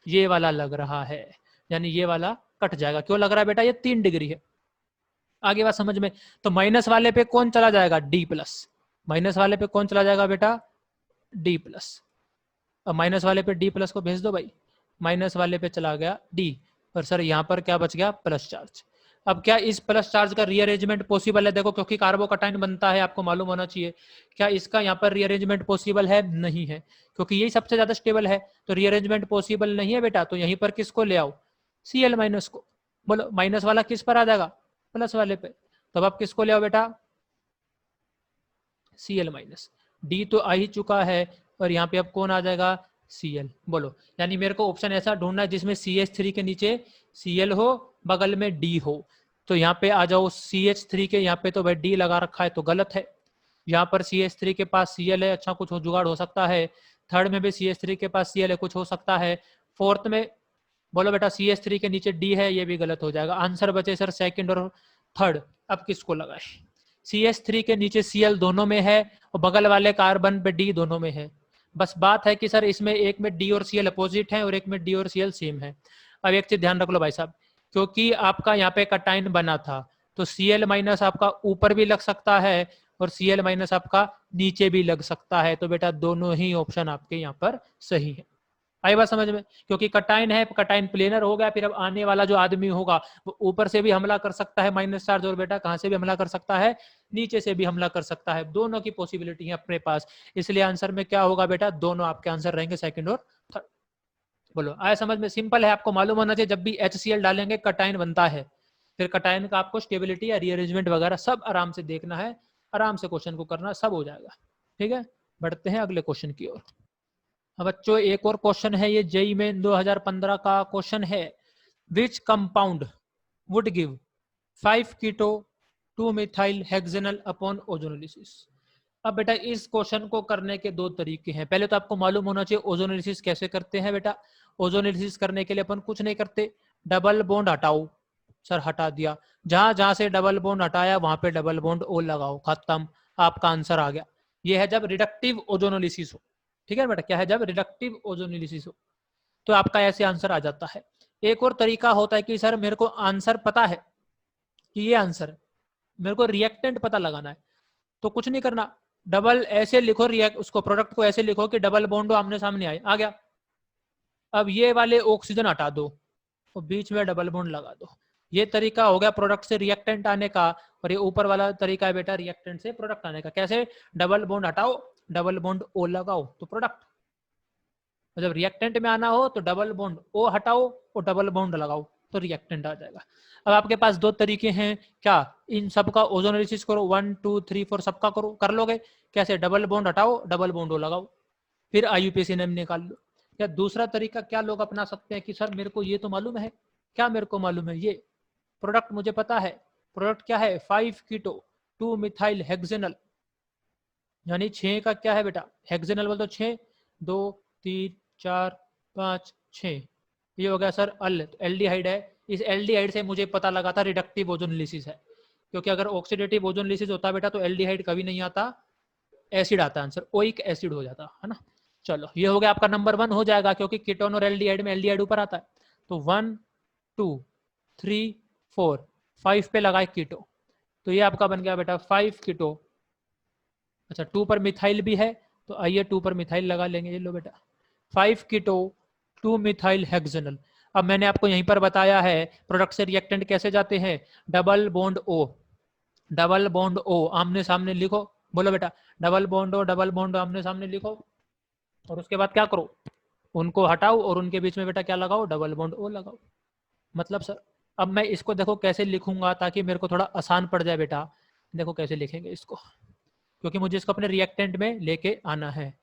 ये वाला लग रहा है, यानी ये वाला कट जाएगा। क्यों लग रहा है बेटा? ये 3 डिग्री है। आगे बात समझ में? तो माइनस वाले पे कौन चला जाएगा? D plus. माइनस वाले पे कौन चला जाएगा बेटा? D plus. अब माइनस वाले पे D प्लस को भेज दो भाई, माइनस वाले पे चला गया D, और सर यहाँ पर क्या बच गया? Plus charge. अब क्या इस प्लस चार्ज का रीअरेंजमेंट पॉसिबल है? देखो, क्योंकि कार्बोकटाइन बनता है, आपको मालूम होना चाहिए। क्या इसका यहाँ पर रीअरेंजमेंट पॉसिबल है? नहीं है, क्योंकि यही सबसे ज्यादा स्टेबल है। तो रीअरेंजमेंट पॉसिबल नहीं है बेटा, तो यहीं पर किसको ले आओ? Cl माइनस को। बोलो माइनस वाला किस पर आ जाएगा, प्लस वाले पे। तो अब आप किसको ले आओ बेटा, Cl माइनस, डी तो आ ही चुका है और यहाँ पे अब कौन आ जाएगा, Cl। बोलो यानी मेरे को ऑप्शन ऐसा ढूंढना है जिसमें CH3 के नीचे Cl हो, बगल में D हो। तो यहाँ पे आ जाओ CH3 के, यहाँ पे तो भाई D लगा रखा है तो गलत है। यहाँ पर CH3 के पास Cl है, अच्छा कुछ हो जुगाड़ हो सकता है। थर्ड में भी CH3 के पास Cl है, कुछ हो सकता है। फोर्थ में बोलो बेटा CH3 के नीचे D है, ये भी गलत हो जाएगा। आंसर बचे सर सेकंड और थर्ड। अब किसको लगाए, CH3 के नीचे Cl दोनों में है और बगल वाले कार्बन पे D दोनों में है। बस बात है कि सर इसमें एक में D और Cl अपोजिट है और एक में D और Cl सेम है। अब एक चीज ध्यान रख लो भाई साहब, क्योंकि आपका यहाँ पे कटाइन बना था तो Cl माइनस आपका ऊपर भी लग सकता है और Cl माइनस आपका नीचे भी लग सकता है। तो बेटा दोनों ही ऑप्शन आपके यहाँ पर सही है। आई बात समझ में, क्योंकि कटाइन है, कटाइन प्लेनर हो गया, फिर अब आने वाला जो आदमी होगा वो ऊपर से भी हमला कर सकता है माइनस चार्ज, और बेटा कहां से भी हमला कर सकता है, नीचे से भी हमला कर सकता है। दोनों की पॉसिबिलिटी है अपने पास, इसलिए आंसर में क्या होगा बेटा, दोनों आपके आंसर रहेंगे सेकंड और थर्ड। बोलो आया समझ में, सिंपल है, आपको मालूम होना चाहिए जब भी HCl डालेंगे कटाइन बनता है। फिर कटाइन का आपको स्टेबिलिटी या रीअरेंजमेंट वगैरह सब आराम से देखना है, आराम से क्वेश्चन को करना, सब हो जाएगा। ठीक है, बढ़ते हैं अगले क्वेश्चन की ओर। अब बच्चों एक और क्वेश्चन है, ये जेई में 2015 का क्वेश्चन है। Which compound would give 5 keto 2 methyl hexanal upon ozonolysis. अब बेटा इस क्वेश्चन को करने के दो तरीके हैं। पहले तो आपको मालूम होना चाहिए ओजोनोलिसिस कैसे करते हैं बेटा। ओजोनोलिसिस करने के लिए अपन कुछ नहीं करते, डबल बॉन्ड हटाओ, सर हटा दिया, जहां जहां से डबल बॉन्ड हटाया वहां पे डबल बॉन्ड ओ लगाओ, खत्म, आपका आंसर आ गया। ये है जब रिडक्टिव ओजोनोलिसिस हो। ठीक है बेटा, क्या है, जब रिडक्टिव ओजोनोलिसिस हो तो आपका ऐसे आंसर आ जाता है। एक और तरीका होता है कि सर मेरे को आंसर पता है कि ये आंसर है, मेरे को रिएक्टेंट पता लगाना है, तो कुछ नहीं करना, डबल ऐसे लिखो, रिएक्ट उसको प्रोडक्ट को ऐसे लिखो कि डबल बॉन्ड आमने सामने आए, आ गया। अब ये वाले ऑक्सीजन हटा दो और बीच में डबल बॉन्ड लगा दो, ये तरीका हो गया प्रोडक्ट से रिएक्टेंट आने का। और ये ऊपर वाला तरीका है बेटा रिएक्टेंट से प्रोडक्ट आने का। कैसे, डबल बॉन्ड हटाओ, डबल बॉन्ड ओ लगाओ तो प्रोडक्ट। जब रिएक्टेंट में आना हो तो डबल बॉन्ड ओ हटाओ और डबल बॉन्ड लगाओ तो रिएक्टेंट आ जाएगा। अब आपके पास दो तरीके हैं, क्या, इन सबका ओजोनोलिसिस करो, 1 2 3 4 सबका करो, कर लोगे। कैसे, डबल बॉन्ड हटाओ, डबल बॉन्ड ओ लगाओ, फिर IUPAC नेम निकाल लो। या दूसरा तरीका क्या लोग अपना सकते हैं कि सर मेरे को ये तो मालूम है, क्या मेरे को मालूम है, ये प्रोडक्ट मुझे पता है, प्रोडक्ट क्या है, 5 कीटो 2 मिथाइल हेक्सेनल, यानी 6 का क्या है बेटा, हेक्सेनल बोल तो 6, 2 3 4 5 6, ये हो गया सर अल, तो एल्डिहाइड है। इस एल्डिहाइड से मुझे पता लगा था रिडक्टिव ओजोनोलिसिस है, क्योंकि अगर ऑक्सीडेटिव ओजोनोलिसिस होता बेटा तो एल्डिहाइड कभी नहीं आता, एसिड आता, आंसर ओइक एसिड हो जाता है ना। चलो ये हो गया आपका नंबर 1 हो जाएगा, क्योंकि कीटोन और एल्डिहाइड में एल्डिहाइड ऊपर आता है। तो 1 2 3 4 5 पे लगाए कीटो, तो ये आपका बन गया बेटा 5 कीटो। अच्छा 2 पर मिथाइल भी है, तो आइए 2 पर मिथाइल लगा लेंगे, ये लो बेटा 5 कीटो 2 मिथाइल हेक्सेनल। अब मैंने आपको यहीं पर बताया है प्रोडक्ट से रिएक्टेंट कैसे जाते हैं, double bond O, double bond O आमने सामने लिखो, बोलो बेटा double bond O, double bond आमने सामने लिखो, और उसके बाद क्या करो, उनको हटाओ और उनके बीच में बेटा क्या लगाओ, डबल बॉन्ड ओ लगाओ। मतलब सर अब मैं इसको देखो कैसे लिखूंगा ताकि मेरे को थोड़ा आसान पड़ जाए बेटा, देखो कैसे लिखेंगे इसको, क्योंकि मुझे इसको अपने रिएक्टेंट में लेके आना है।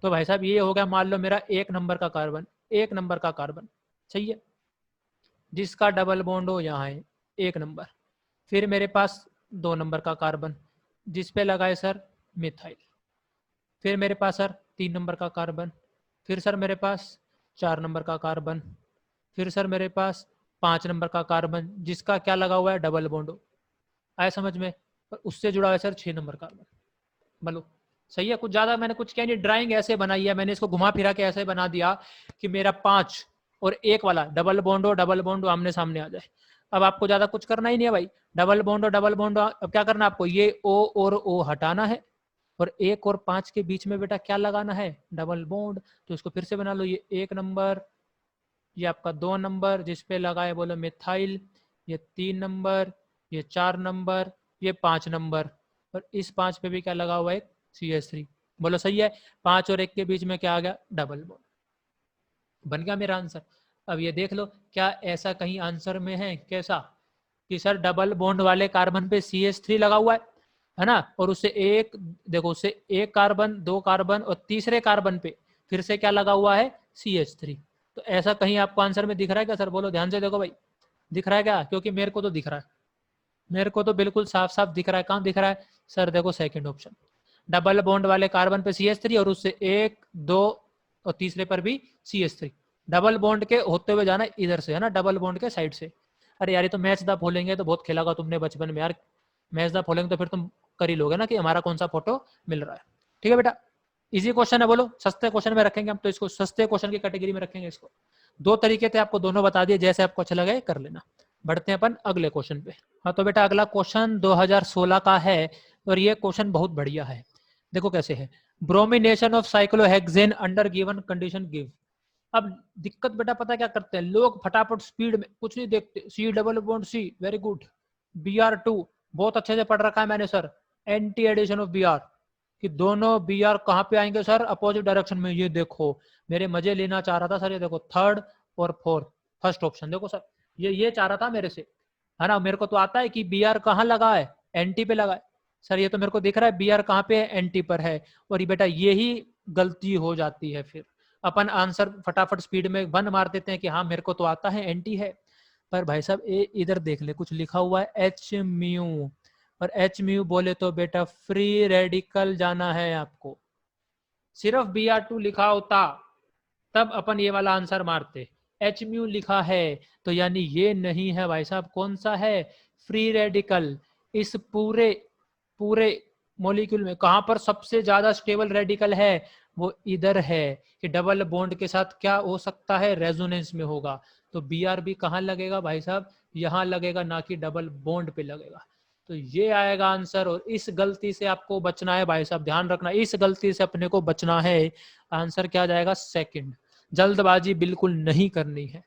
तो भाई साहब ये हो गया, मान लो मेरा 1 नंबर का कार्बन, 1 नंबर का कार्बन, सही है, जिसका डबल बॉन्ड हो यहाँ है 1 नंबर। फिर मेरे पास 2 नंबर का कार्बन जिस पे लगाए सर मिथाइल। फिर मेरे पास सर 3 नंबर का कार्बन। फिर सर मेरे पास 4 नंबर का कार्बन। फिर सर मेरे पास 5 नंबर का कार्बन जिसका क्या लगा हुआ है, डबल बॉन्ड आया समझ में, और उससे जुड़ा हुआ है सर 6 नंबर कार्बन। बोलो सही है, कुछ ज्यादा मैंने कुछ क्या नहीं, ड्राइंग ऐसे बनाई है मैंने, इसको घुमा फिरा के ऐसे बना दिया कि मेरा 5 और 1 वाला डबल बॉन्ड आमने सामने आ जाए। अब आपको ज्यादा कुछ करना ही नहीं है भाई, डबल बॉन्ड अब क्या करना आपको, ये ओ और ओ हटाना है और 1 और 5 के बीच में बेटा क्या लगाना है, डबल बॉन्ड। तो इसको फिर से बना लो, ये 1 नंबर, ये आपका 2 नंबर जिसपे लगाए बोलो मिथाइल, ये 3 नंबर, ये 4 नंबर, ये 5 नंबर, और इस 5 पे भी क्या लगा हुआ है, CH3। बोलो सही है, 5 और 1 के बीच में क्या आ गया, डबल बॉन्ड, बन गया मेरा आंसर। अब ये देख लो, क्या ऐसा कहीं आंसर में है कैसा कि सर डबल बॉन्ड वाले कार्बन पे CH3 लगा हुआ है ना, और उससे एक, देखो उससे एक कार्बन, दो कार्बन और तीसरे कार्बन पे फिर से क्या लगा हुआ है, CH3। तो ऐसा कहीं आपको आंसर में दिख रहा है क्या सर? बोलो ध्यान से देखो भाई, दिख रहा है क्या? क्योंकि मेरे को तो दिख रहा है, मेरे को तो बिल्कुल साफ साफ दिख रहा है। कहाँ दिख रहा है सर? देखो सेकंड ऑप्शन, डबल बॉन्ड वाले कार्बन पे CH3 और उससे एक, दो और तीसरे पर भी CH3। डबल बॉन्ड के होते हुए जाना इधर से, है ना, डबल बॉन्ड के साइड से। अरे यार ये तो मैच द फॉलोइंग तो बहुत खेला तुमने बचपन में यार, मैच द फॉलोइंग तो फिर तुम कर ही लोगे ना कि हमारा कौन सा फोटो मिल रहा है। ठीक है बेटा, इजी क्वेश्चन है, बोलो सस्ते क्वेश्चन में रखेंगे हम तो, इसको सस्ते क्वेश्चन की कैटेगरी में रखेंगे इसको। दो तरीके थे, आपको दोनों बता दिए, जैसे आपको अच्छा लगे कर लेना। बढ़ते हैं अपन अगले क्वेश्चन पे। हाँ तो बेटा अगला क्वेश्चन 2016 का है और ये क्वेश्चन बहुत बढ़िया है। देखो कैसे है, bromination of cyclohexane under given condition give. अब दिक्कत बेटा पता क्या करते हैं लोग, फटाफट स्पीड में कुछ नहीं देखते, C double bond C, very good. Br2 बहुत अच्छे से पढ़ रखा है मैंने sir, anti addition of Br, कि दोनों Br कहाँ पे आएंगे सर, अपोजिट डायरेक्शन में। ये देखो मेरे मजे लेना चाह रहा था सर, ये देखो थर्ड और फोर्थ, फर्स्ट ऑप्शन देखो सर, ये चाह रहा था मेरे से, है ना। मेरे को तो आता है कि Br कहाँ लगा है, एंटी पे लगा है सर, ये तो मेरे को दिख रहा है Br कहाँ पे है, एंटी पर है। और ये बेटा यही गलती हो जाती है, फिर अपन आंसर फटाफट स्पीड में वन मार देते हैं कि हाँ मेरे को तो आता है, एंटी है। पर भाई साहब इधर देख ले, कुछ लिखा हुआ है H म्यू, और H म्यू बोले तो बेटा फ्री रेडिकल जाना है आपको। सिर्फ Br2 लिखा होता तब अपन ये वाला आंसर मारते, H म्यू लिखा है तो यानी ये नहीं है भाई साहब, कौन सा है, फ्री रेडिकल। इस पूरे पूरे मॉलिक्यूल में कहां पर सबसे ज्यादा स्टेबल रेडिकल है, वो इधर है, कि डबल बॉन्ड के साथ क्या हो सकता है, रेजोनेंस में होगा। तो Br भी कहाँ लगेगा भाई साहब, यहाँ लगेगा, ना कि डबल बॉन्ड पे लगेगा। तो ये आएगा आंसर, और इस गलती से आपको बचना है भाई साहब, ध्यान रखना, इस गलती से अपने को बचना है। आंसर क्या जाएगा, सेकंड। जल्दबाजी बिल्कुल नहीं करनी है,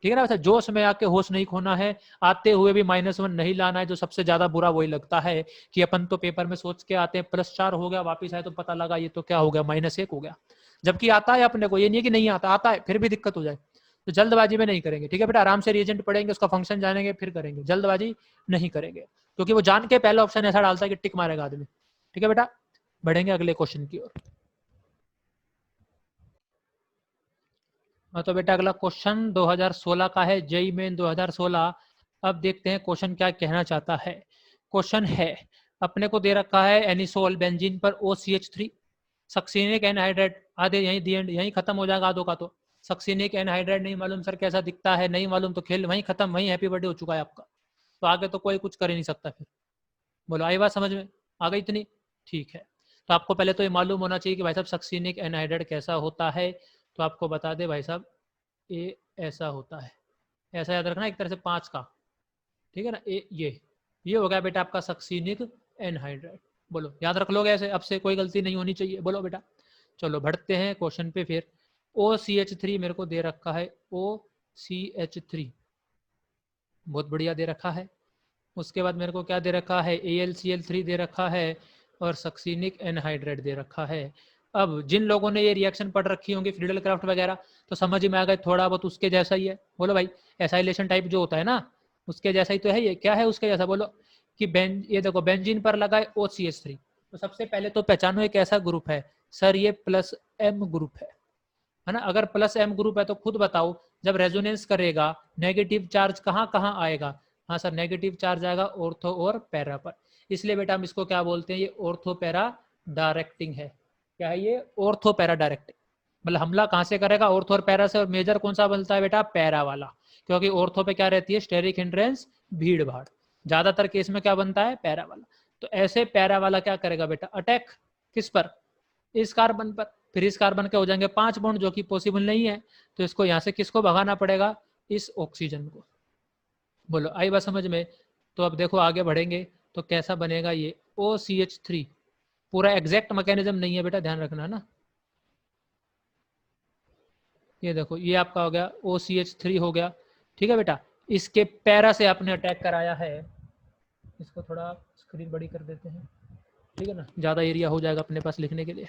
ठीक है ना। वैसे जोश में आके होश नहीं खोना है, आते हुए भी -1 नहीं लाना है। जो सबसे ज्यादा बुरा वही लगता है कि अपन तो पेपर में सोच के आते हैं +4 हो गया, वापिस आए तो पता लगा ये तो क्या हो गया, -1 हो गया। जबकि आता है अपने को, ये नहीं कि नहीं आता, आता है फिर भी दिक्कत हो जाए। तो जल्दबाजी में नहीं करेंगे, ठीक है बेटा, आराम से रिएजेंट पढ़ेंगे, उसका फंक्शन जानेंगे, फिर करेंगे, जल्दबाजी नहीं करेंगे। क्योंकि वो जान के पहला ऑप्शन ऐसा डालता है कि टिक मारेगा आदमी। ठीक है बेटा, बढ़ेंगे अगले क्वेश्चन की ओर। हाँ तो बेटा अगला क्वेश्चन 2016 का है, जेई मेन 2016। अब देखते हैं क्वेश्चन क्या कहना चाहता है। क्वेश्चन है, अपने को दे रखा है एनिसोल बेंजीन पर OCH3 सक्सीनिक एनहाइड्राइड, आधे यहीं दी एंड, यहीं खत्म हो जाएगा आधो का तो। सक्सीनिक एनहाइड्राइड नहीं मालूम सर कैसा दिखता है, नहीं मालूम तो खेल वहीं खत्म, वहीं हैप्पी बर्थडे हो चुका है आपका। तो आगे तो कोई कुछ कर ही नहीं सकता फिर। बोलो आई बात समझ में, आ गई इतनी? ठीक है, तो आपको पहले तो ये मालूम होना चाहिए कि भाई साहब सक्सीनिक एनहाइड्राइड कैसा होता है। तो आपको बता दे भाई साहब, ये ऐसा होता है, ऐसा याद रखना, एक तरह से 5 का, ठीक है ना। ये हो गया बेटा आपका सक्सीनिक एनहाइड्राइड। बोलो याद रख लोगे ऐसे, अब से कोई गलती नहीं होनी चाहिए, बोलो बेटा। चलो बढ़ते हैं क्वेश्चन पे फिर। OCH3 मेरे को दे रखा है, OCH3 बहुत बढ़िया दे रखा है। उसके बाद मेरे को क्या दे रखा है, AlCl3 दे रखा है, और सक्सीनिक एनहाइड्राइड दे रखा है। अब जिन लोगों ने ये रिएक्शन पढ़ रखी होंगी फ्रीडल क्राफ्ट वगैरह, तो समझ में आ गए थोड़ा बहुत उसके जैसा ही है। बोलो भाई, एसाइलेशन टाइप जो होता है ना, उसके जैसा ही तो है ये। क्या है उसके जैसा, बोलो कि ये देखो बेंजीन पर लगा है OCH3। तो सबसे पहले तो पहचानो एक ऐसा ग्रुप है सर, ये +M ग्रुप है ना। अगर +M ग्रुप है तो खुद बताओ, जब रेजोनेंस करेगा नेगेटिव चार्ज कहाँ कहाँ आएगा। हाँ सर, नेगेटिव चार्ज आएगा ऑर्थो और पैरा पर। इसलिए बेटा हम इसको क्या बोलते हैं, ये ऑर्थो पैरा डायरेक्टिंग है। क्या है ये, ऑर्थो पैरा डायरेक्टिंग। मतलब हमला कहाँ से करेगा, ऑर्थो और पैरा से, और मेजर कौन सा बनता है बेटा, पैरा वाला। क्योंकि ऑर्थो पे क्या रहती है, स्टेरिक हिंड्रेंस, भीड़ भाड़। ज्यादातर केस में क्या बनता है, पैरा वाला। तो ऐसे पैरा वाला क्या करेगा बेटा, अटैक किस पर, इस कार्बन पर। फिर इस कार्बन के हो जाएंगे 5 बॉन्ड, जो कि पॉसिबल नहीं है। तो इसको यहां से किसको भगाना पड़ेगा, इस ऑक्सीजन को। बोलो आई बात समझ में। तो अब देखो आगे बढ़ेंगे तो कैसा बनेगा ये OCH3। पूरा एग्जैक्ट मैकेनिज्म नहीं है बेटा, ध्यान रखना है ना। ये देखो ये आपका हो गया OCH3 हो गया, ठीक है बेटा। इसके पैरा से आपने अटैक कराया है। इसको थोड़ा स्क्रीन बड़ी कर देते हैं, ठीक है ना, ज़्यादा एरिया हो जाएगा अपने पास लिखने के लिए।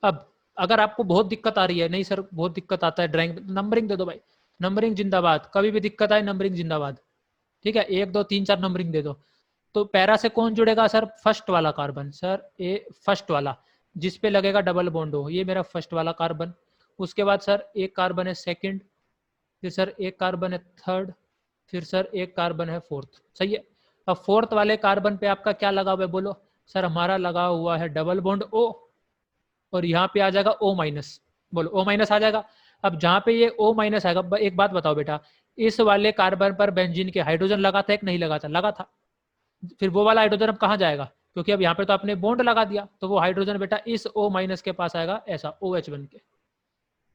अब अगर आपको बहुत दिक्कत आ रही है, नहीं सर बहुत दिक्कत आता है ड्राइंग, नंबरिंग दे दो भाई, नंबरिंग जिंदाबाद, कभी भी दिक्कत आए नंबरिंग जिंदाबाद। ठीक है, 1 2 3 4 नंबरिंग दे दो। तो पैरा से कौन जुड़ेगा सर? फर्स्ट वाला कार्बन सर, ए फर्स्ट वाला जिस पे लगेगा डबल बॉन्ड हो, ये मेरा फर्स्ट वाला कार्बन। उसके बाद सर एक कार्बन है सेकंड, फिर सर एक कार्बन है थर्ड, फिर सर एक कार्बन है फोर्थ। सही है। अब फोर्थ वाले कार्बन पे आपका क्या लगा हुआ है बोलो? सर हमारा लगा हुआ है डबल बॉन्ड ओ, और यहाँ पे आ जाएगा ओ माइनस। बोलो ओ माइनस आ जाएगा। अब जहाँ पे ये ओ माइनस आएगा, एक बात बताओ बेटा, इस वाले कार्बन पर बेंजीन के हाइड्रोजन लगा था कि नहीं लगा था? लगा था। फिर वो वाला हाइड्रोजन अब कहाँ जाएगा? क्योंकि अब यहाँ पे तो आपने बॉन्ड लगा दिया, तो वो हाइड्रोजन बेटा इस O माइनस के पास आएगा, ऐसा OH बन के।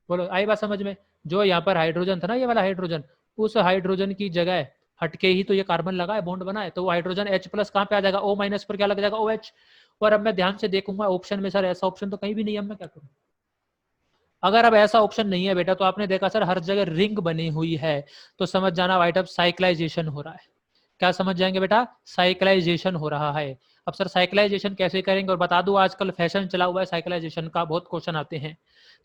बोलो आई बात समझ में? जो यहाँ पर हाइड्रोजन था ना, ये वाला हाइड्रोजन, उस हाइड्रोजन की जगह हटके ही तो ये कार्बन लगा है, बॉन्ड बना है, तो वो हाइड्रोजन H प्लस कहाँ पे आ जाएगा? O माइनस पर क्या लग जाएगा? OH। और अब मैं ध्यान से देखूंगा ऑप्शन में, सर ऐसा ऑप्शन तो कहीं भी नहीं है, अब मैं क्या करूँ? अगर अब ऐसा ऑप्शन नहीं है बेटा, तो आपने देखा सर हर जगह रिंग बनी हुई है, तो समझ जाना वाइट अब साइक्लाइजेशन हो रहा है। क्या समझ जाएंगे बेटा? साइक्लाइजेशन हो रहा है। अब सर साइक्लाइजेशन कैसे करेंगे? और बता दूं आजकल फैशन चला हुआ है साइक्लाइजेशन का, बहुत क्वेश्चन आते हैं।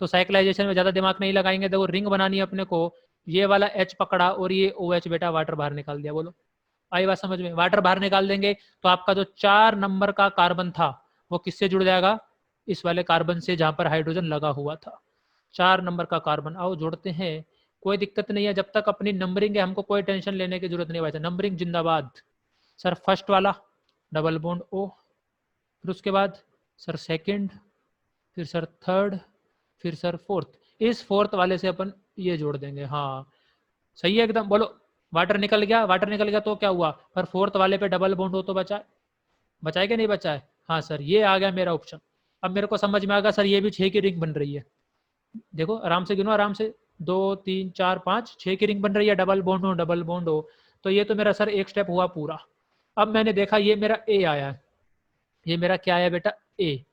तो साइक्लाइजेशन में ज्यादा दिमाग नहीं लगाएंगे। देखो रिंग बनानी है अपने को, ये वाला H पकड़ा और ये OH बेटा वाटर बाहर निकाल दिया। बोलो आई बात समझ में? वाटर बाहर निकाल देंगे तो आपका जो 4 नंबर का कार्बन था वो किससे जुड़ जाएगा? इस वाले कार्बन से जहां पर हाइड्रोजन लगा हुआ था। 4 नंबर का कार्बन, आओ जोड़ते हैं। कोई दिक्कत नहीं है, जब तक अपनी नंबरिंग है हमको कोई टेंशन लेने की जरूरत नहीं। भाई नंबरिंग जिंदाबाद। सर फर्स्ट वाला डबल बॉन्ड O, फिर उसके बाद सर सेकंड, फिर सर थर्ड, फिर सर फोर्थ। इस फोर्थ वाले से अपन ये जोड़ देंगे। हाँ सही है एकदम। बोलो वाटर निकल गया, वाटर निकल गया तो क्या हुआ? पर फोर्थ वाले पे डबल बॉन्ड हो तो बचा है, बचाए क्या नहीं बचा है? हाँ सर ये आ गया मेरा ऑप्शन। अब मेरे को समझ में आ गया सर, ये भी 6 की रिंग बन रही है। देखो आराम से गिनो, आराम से, 2 3 4 5 6 की रिंग बन रही है, डबल बॉन्ड हो डबल बॉन्ड हो। तो ये तो मेरा सर एक स्टेप हुआ पूरा। अब मैंने देखा ये मेरा ए आया है, ये मेरा क्या आया बेटा? ए।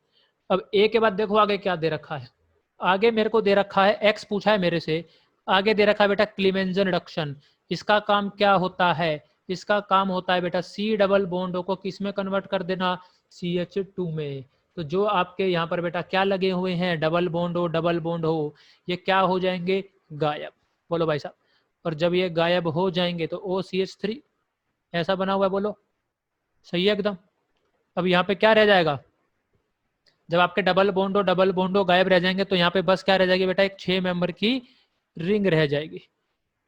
अब ए के बाद देखो आगे क्या दे रखा है। आगे मेरे को दे रखा है एक्स, पूछा है मेरे से। आगे दे रखा है बेटा क्लीमेंजन रिडक्शन। इसका काम क्या होता है? इसका काम होता है बेटा सी डबल बॉन्डों को किस में कन्वर्ट कर देना? CH2 में। तो जो आपके यहाँ पर बेटा क्या लगे हुए हैं, डबल बॉन्ड हो डबल बॉन्ड हो, ये क्या हो जाएंगे? गायब। बोलो भाई साहब। और जब ये गायब हो जाएंगे तो OCH3 ऐसा बना हुआ है। बोलो सही है एकदम। अब यहाँ पे क्या रह जाएगा? जब आपके डबल बॉन्डो गायब रह जाएंगे तो यहाँ पे बस क्या रह जाएगी बेटा? एक 6 मेंबर की रिंग रह जाएगी।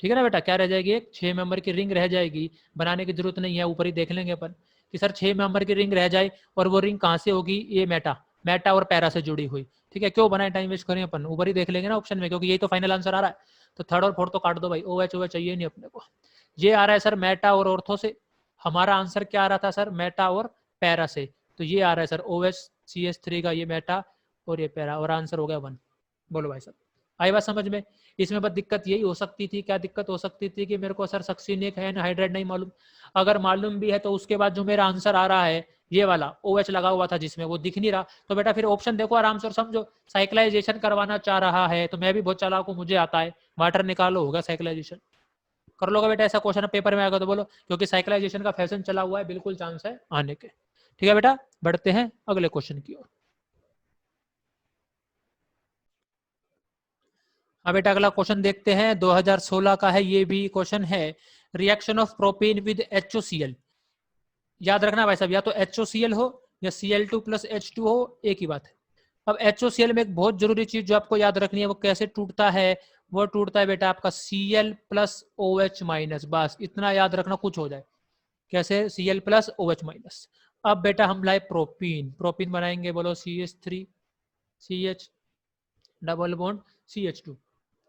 ठीक है ना बेटा? क्या रह जाएगी? एक 6 मेंबर की रिंग रह जाएगी। बनाने की जरूरत नहीं है, ऊपर ही देख लेंगे अपन कि सर 6 मेंबर की रिंग रह जाए। और वो रिंग कहाँ से होगी? ये मेटा, मेटा और पैरा से जुड़ी हुई। ठीक है, क्यों बनाए टाइम वेस्ट करें अपन, ऊपर ही देख लेंगे ना ऑप्शन में, क्योंकि यही तो फाइनल आंसर आ रहा है। तो थर्ड और फोर्थ तो काट दो भाई, OH OH चाहिए नहीं अपने को। ये आ रहा है सर मेटा और ऑर्थो से। हमारा आंसर क्या आ रहा था सर? मेटा और पैरा से। तो ये आ रहा है सर OH CH3 का ये मेटा और ये पैरा, और आंसर हो गया 1। बोलो भाई साहब आई बात समझ में? इसमें बस दिक्कत यही हो सकती थी, क्या दिक्कत हो सकती थी कि मेरे को सर सक्सीनिक है एनहाइड्राइड नहीं मालूम। अगर मालूम भी है तो उसके बाद जो मेरा आंसर आ रहा है ये वाला OH लगा हुआ था जिसमें, वो दिख नहीं रहा। तो बेटा फिर ऑप्शन देखो आराम से और समझो। साइक्लाइजेशन करवाना चाह रहा है तो मैं भी बहुत चालाक हूँ, मुझे आता है। वाटर निकालो, होगा साइक्लाइजेशन। कर लोगे बेटा ऐसा क्वेश्चन पेपर में आएगा तो बोलो, क्योंकि साइक्लाइजेशन का फैशन चला हुआ है, बिल्कुल चांस है आने के। ठीक है बेटा, बढ़ते हैं अगले क्वेश्चन की ओर। हाँ बेटा अगला क्वेश्चन देखते हैं, 2016 का है ये भी क्वेश्चन है। Reaction of propane with HOCl। याद रखना भाई साहब, या तो HOCl हो या Cl2 प्लस H2 हो, एक ही बात है। अब HOCl में एक बहुत जरूरी चीज जो आपको याद रखनी है, वो कैसे टूटता है? वो टूटता है बेटा आपका Cl प्लस OH माइनस, बस इतना याद रखना, कुछ हो जाए। कैसे? Cl plus OH minus. अब बेटा हम लाए प्रोपीन, प्रोपीन बनाएंगे, बोलो CH3 CH double bond CH2।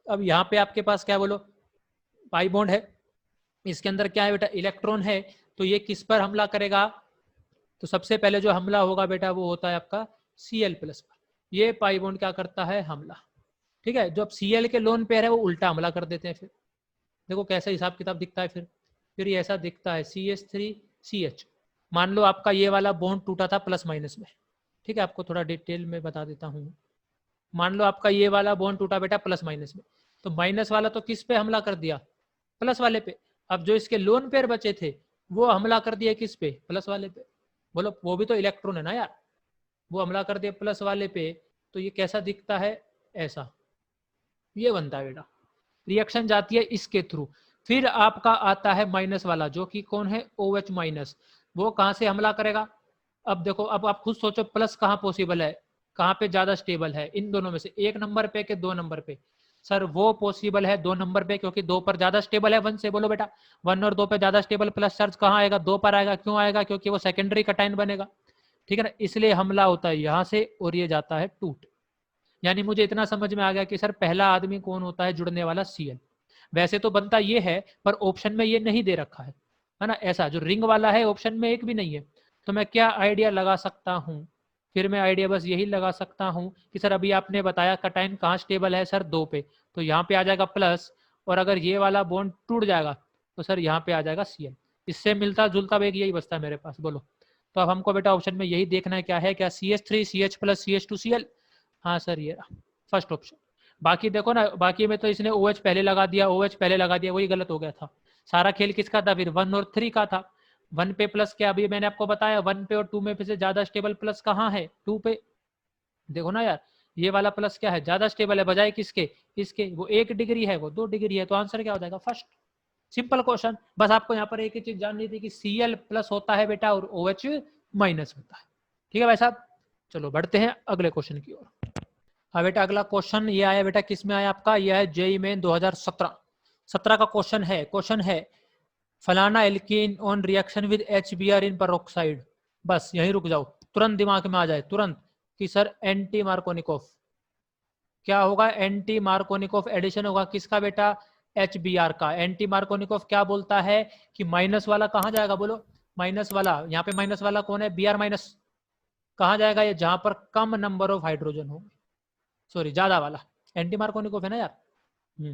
अब यहाँ पे आपके पास क्या है बोलो? पाई बॉन्ड है, इसके अंदर क्या है बेटा? इलेक्ट्रॉन है। तो ये किस पर हमला करेगा? तो सबसे पहले जो हमला होगा बेटा वो होता है आपका Cl प्लस पर। ये पाई बॉन्ड क्या करता है? हमला। ठीक है, जो अब Cl के लोन पेयर है वो उल्टा हमला कर देते हैं। फिर देखो कैसा हिसाब किताब दिखता है। फिर ये ऐसा दिखता है CH3 CH। मान लो आपका ये वाला बॉन्ड टूटा था प्लस माइनस में। ठीक है, आपको थोड़ा डिटेल में बता देता हूँ। मान लो आपका ये वाला बॉन्ड टूटा बेटा प्लस माइनस में, तो माइनस वाला तो किस पे हमला कर दिया? प्लस वाले पे। अब जो इसके लोन पेयर बचे थे वो हमला कर दिया किस पे? प्लस वाले पे। बोलो वो भी तो इलेक्ट्रॉन है ना यार, वो हमला कर दिया प्लस वाले पे। तो ये कैसा दिखता है? ऐसा, ये बनता है बेटा। रिएक्शन जाती है इसके थ्रू, फिर आपका आता है माइनस वाला जो कि कौन है, OH माइनस, वो कहां से हमला करेगा। अब देखो, अब आप खुद सोचो प्लस कहां पॉसिबल है, कहां पे ज्यादा स्टेबल है, इन दोनों में से एक नंबर पे के दो नंबर पे। सर वो पॉसिबल है दो नंबर पे, क्योंकि दो पर ज्यादा स्टेबल है वन से। बोलो बेटा, वन और दो पे ज्यादा स्टेबल प्लस चार्ज कहाँ आएगा, दो पर आएगा। क्यों आएगा, क्योंकि वो सेकेंडरी कटायन बनेगा, ठीक है ना, इसलिए हमला होता है यहाँ से और ये जाता है टूट। यानी मुझे इतना समझ में आ गया कि सर पहला आदमी कौन होता है जुड़ने वाला, Cl। वैसे तो बनता ये है, पर ऑप्शन में ये नहीं दे रखा है ना, ऐसा जो रिंग वाला है ऑप्शन में एक भी नहीं है। तो मैं क्या आइडिया लगा सकता हूँ, फिर मैं आइडिया बस यही लगा सकता हूँ कि सर अभी आपने बताया कटायन कहाँ स्टेबल है, सर दो पे, तो यहाँ पे आ जाएगा प्लस, और अगर ये वाला बॉन्ड टूट जाएगा तो सर यहाँ पे आ जाएगा Cl। इससे मिलता जुलता एक यही बचता है मेरे पास। बोलो, तो अब हमको बेटा ऑप्शन में यही देखना है क्या है, क्या CH3 CH plus CH2 Cl। हाँ सर ये फर्स्ट ऑप्शन। बाकी देखो ना, बाकी में तो इसने OH पहले लगा दिया, OH पहले लगा दिया, वही गलत हो गया था। सारा खेल किसका था फिर, 1 और 3 का था। 1 पे प्लस क्या, अभी मैंने आपको बताया 1 पे और 2 में से ज्यादा स्टेबल प्लस कहाँ है, 2 पे। देखो ना यार, ये वाला प्लस क्या है, ज्यादा स्टेबल है बजाय किसके, इसके। वो 1 डिग्री है, वो 2 डिग्री है, तो आंसर क्या हो जाएगा, फर्स्ट। Simple question. बस आपको यहाँ पर एक ही चीज जाननी थी कि Cl प्लस होता है बेटा और OH माइनस होता है। ठीक है भाई साहब, चलो बढ़ते हैं अगले क्वेश्चन की ओर। हाँ बेटा, अगला क्वेश्चन ये आया बेटा, किस में आया आपका, यह है जेईई मेन 2017 का क्वेश्चन है फलाना alkene on reaction with HBr in peroxide. बस यहीं रुक जाओ, तुरंत दिमाग में आ जाए तुरंत कि सर एंटी मार्कोनिकोफ क्या होगा, एंटी मार्कोनिकोफ एडिशन होगा किसका बेटा, HBr का। एंटी मार्कोनिकोफ क्या बोलता है कि माइनस वाला कहाँ जाएगा, बोलो माइनस वाला, यहाँ पे माइनस वाला कौन है, Br माइनस, कहाँ जाएगा ये, जहां पर कम नंबर ऑफ हाइड्रोजन होंगे, सॉरी ज्यादा वाला, एंटी मार्कोनिकोफ है ना यार।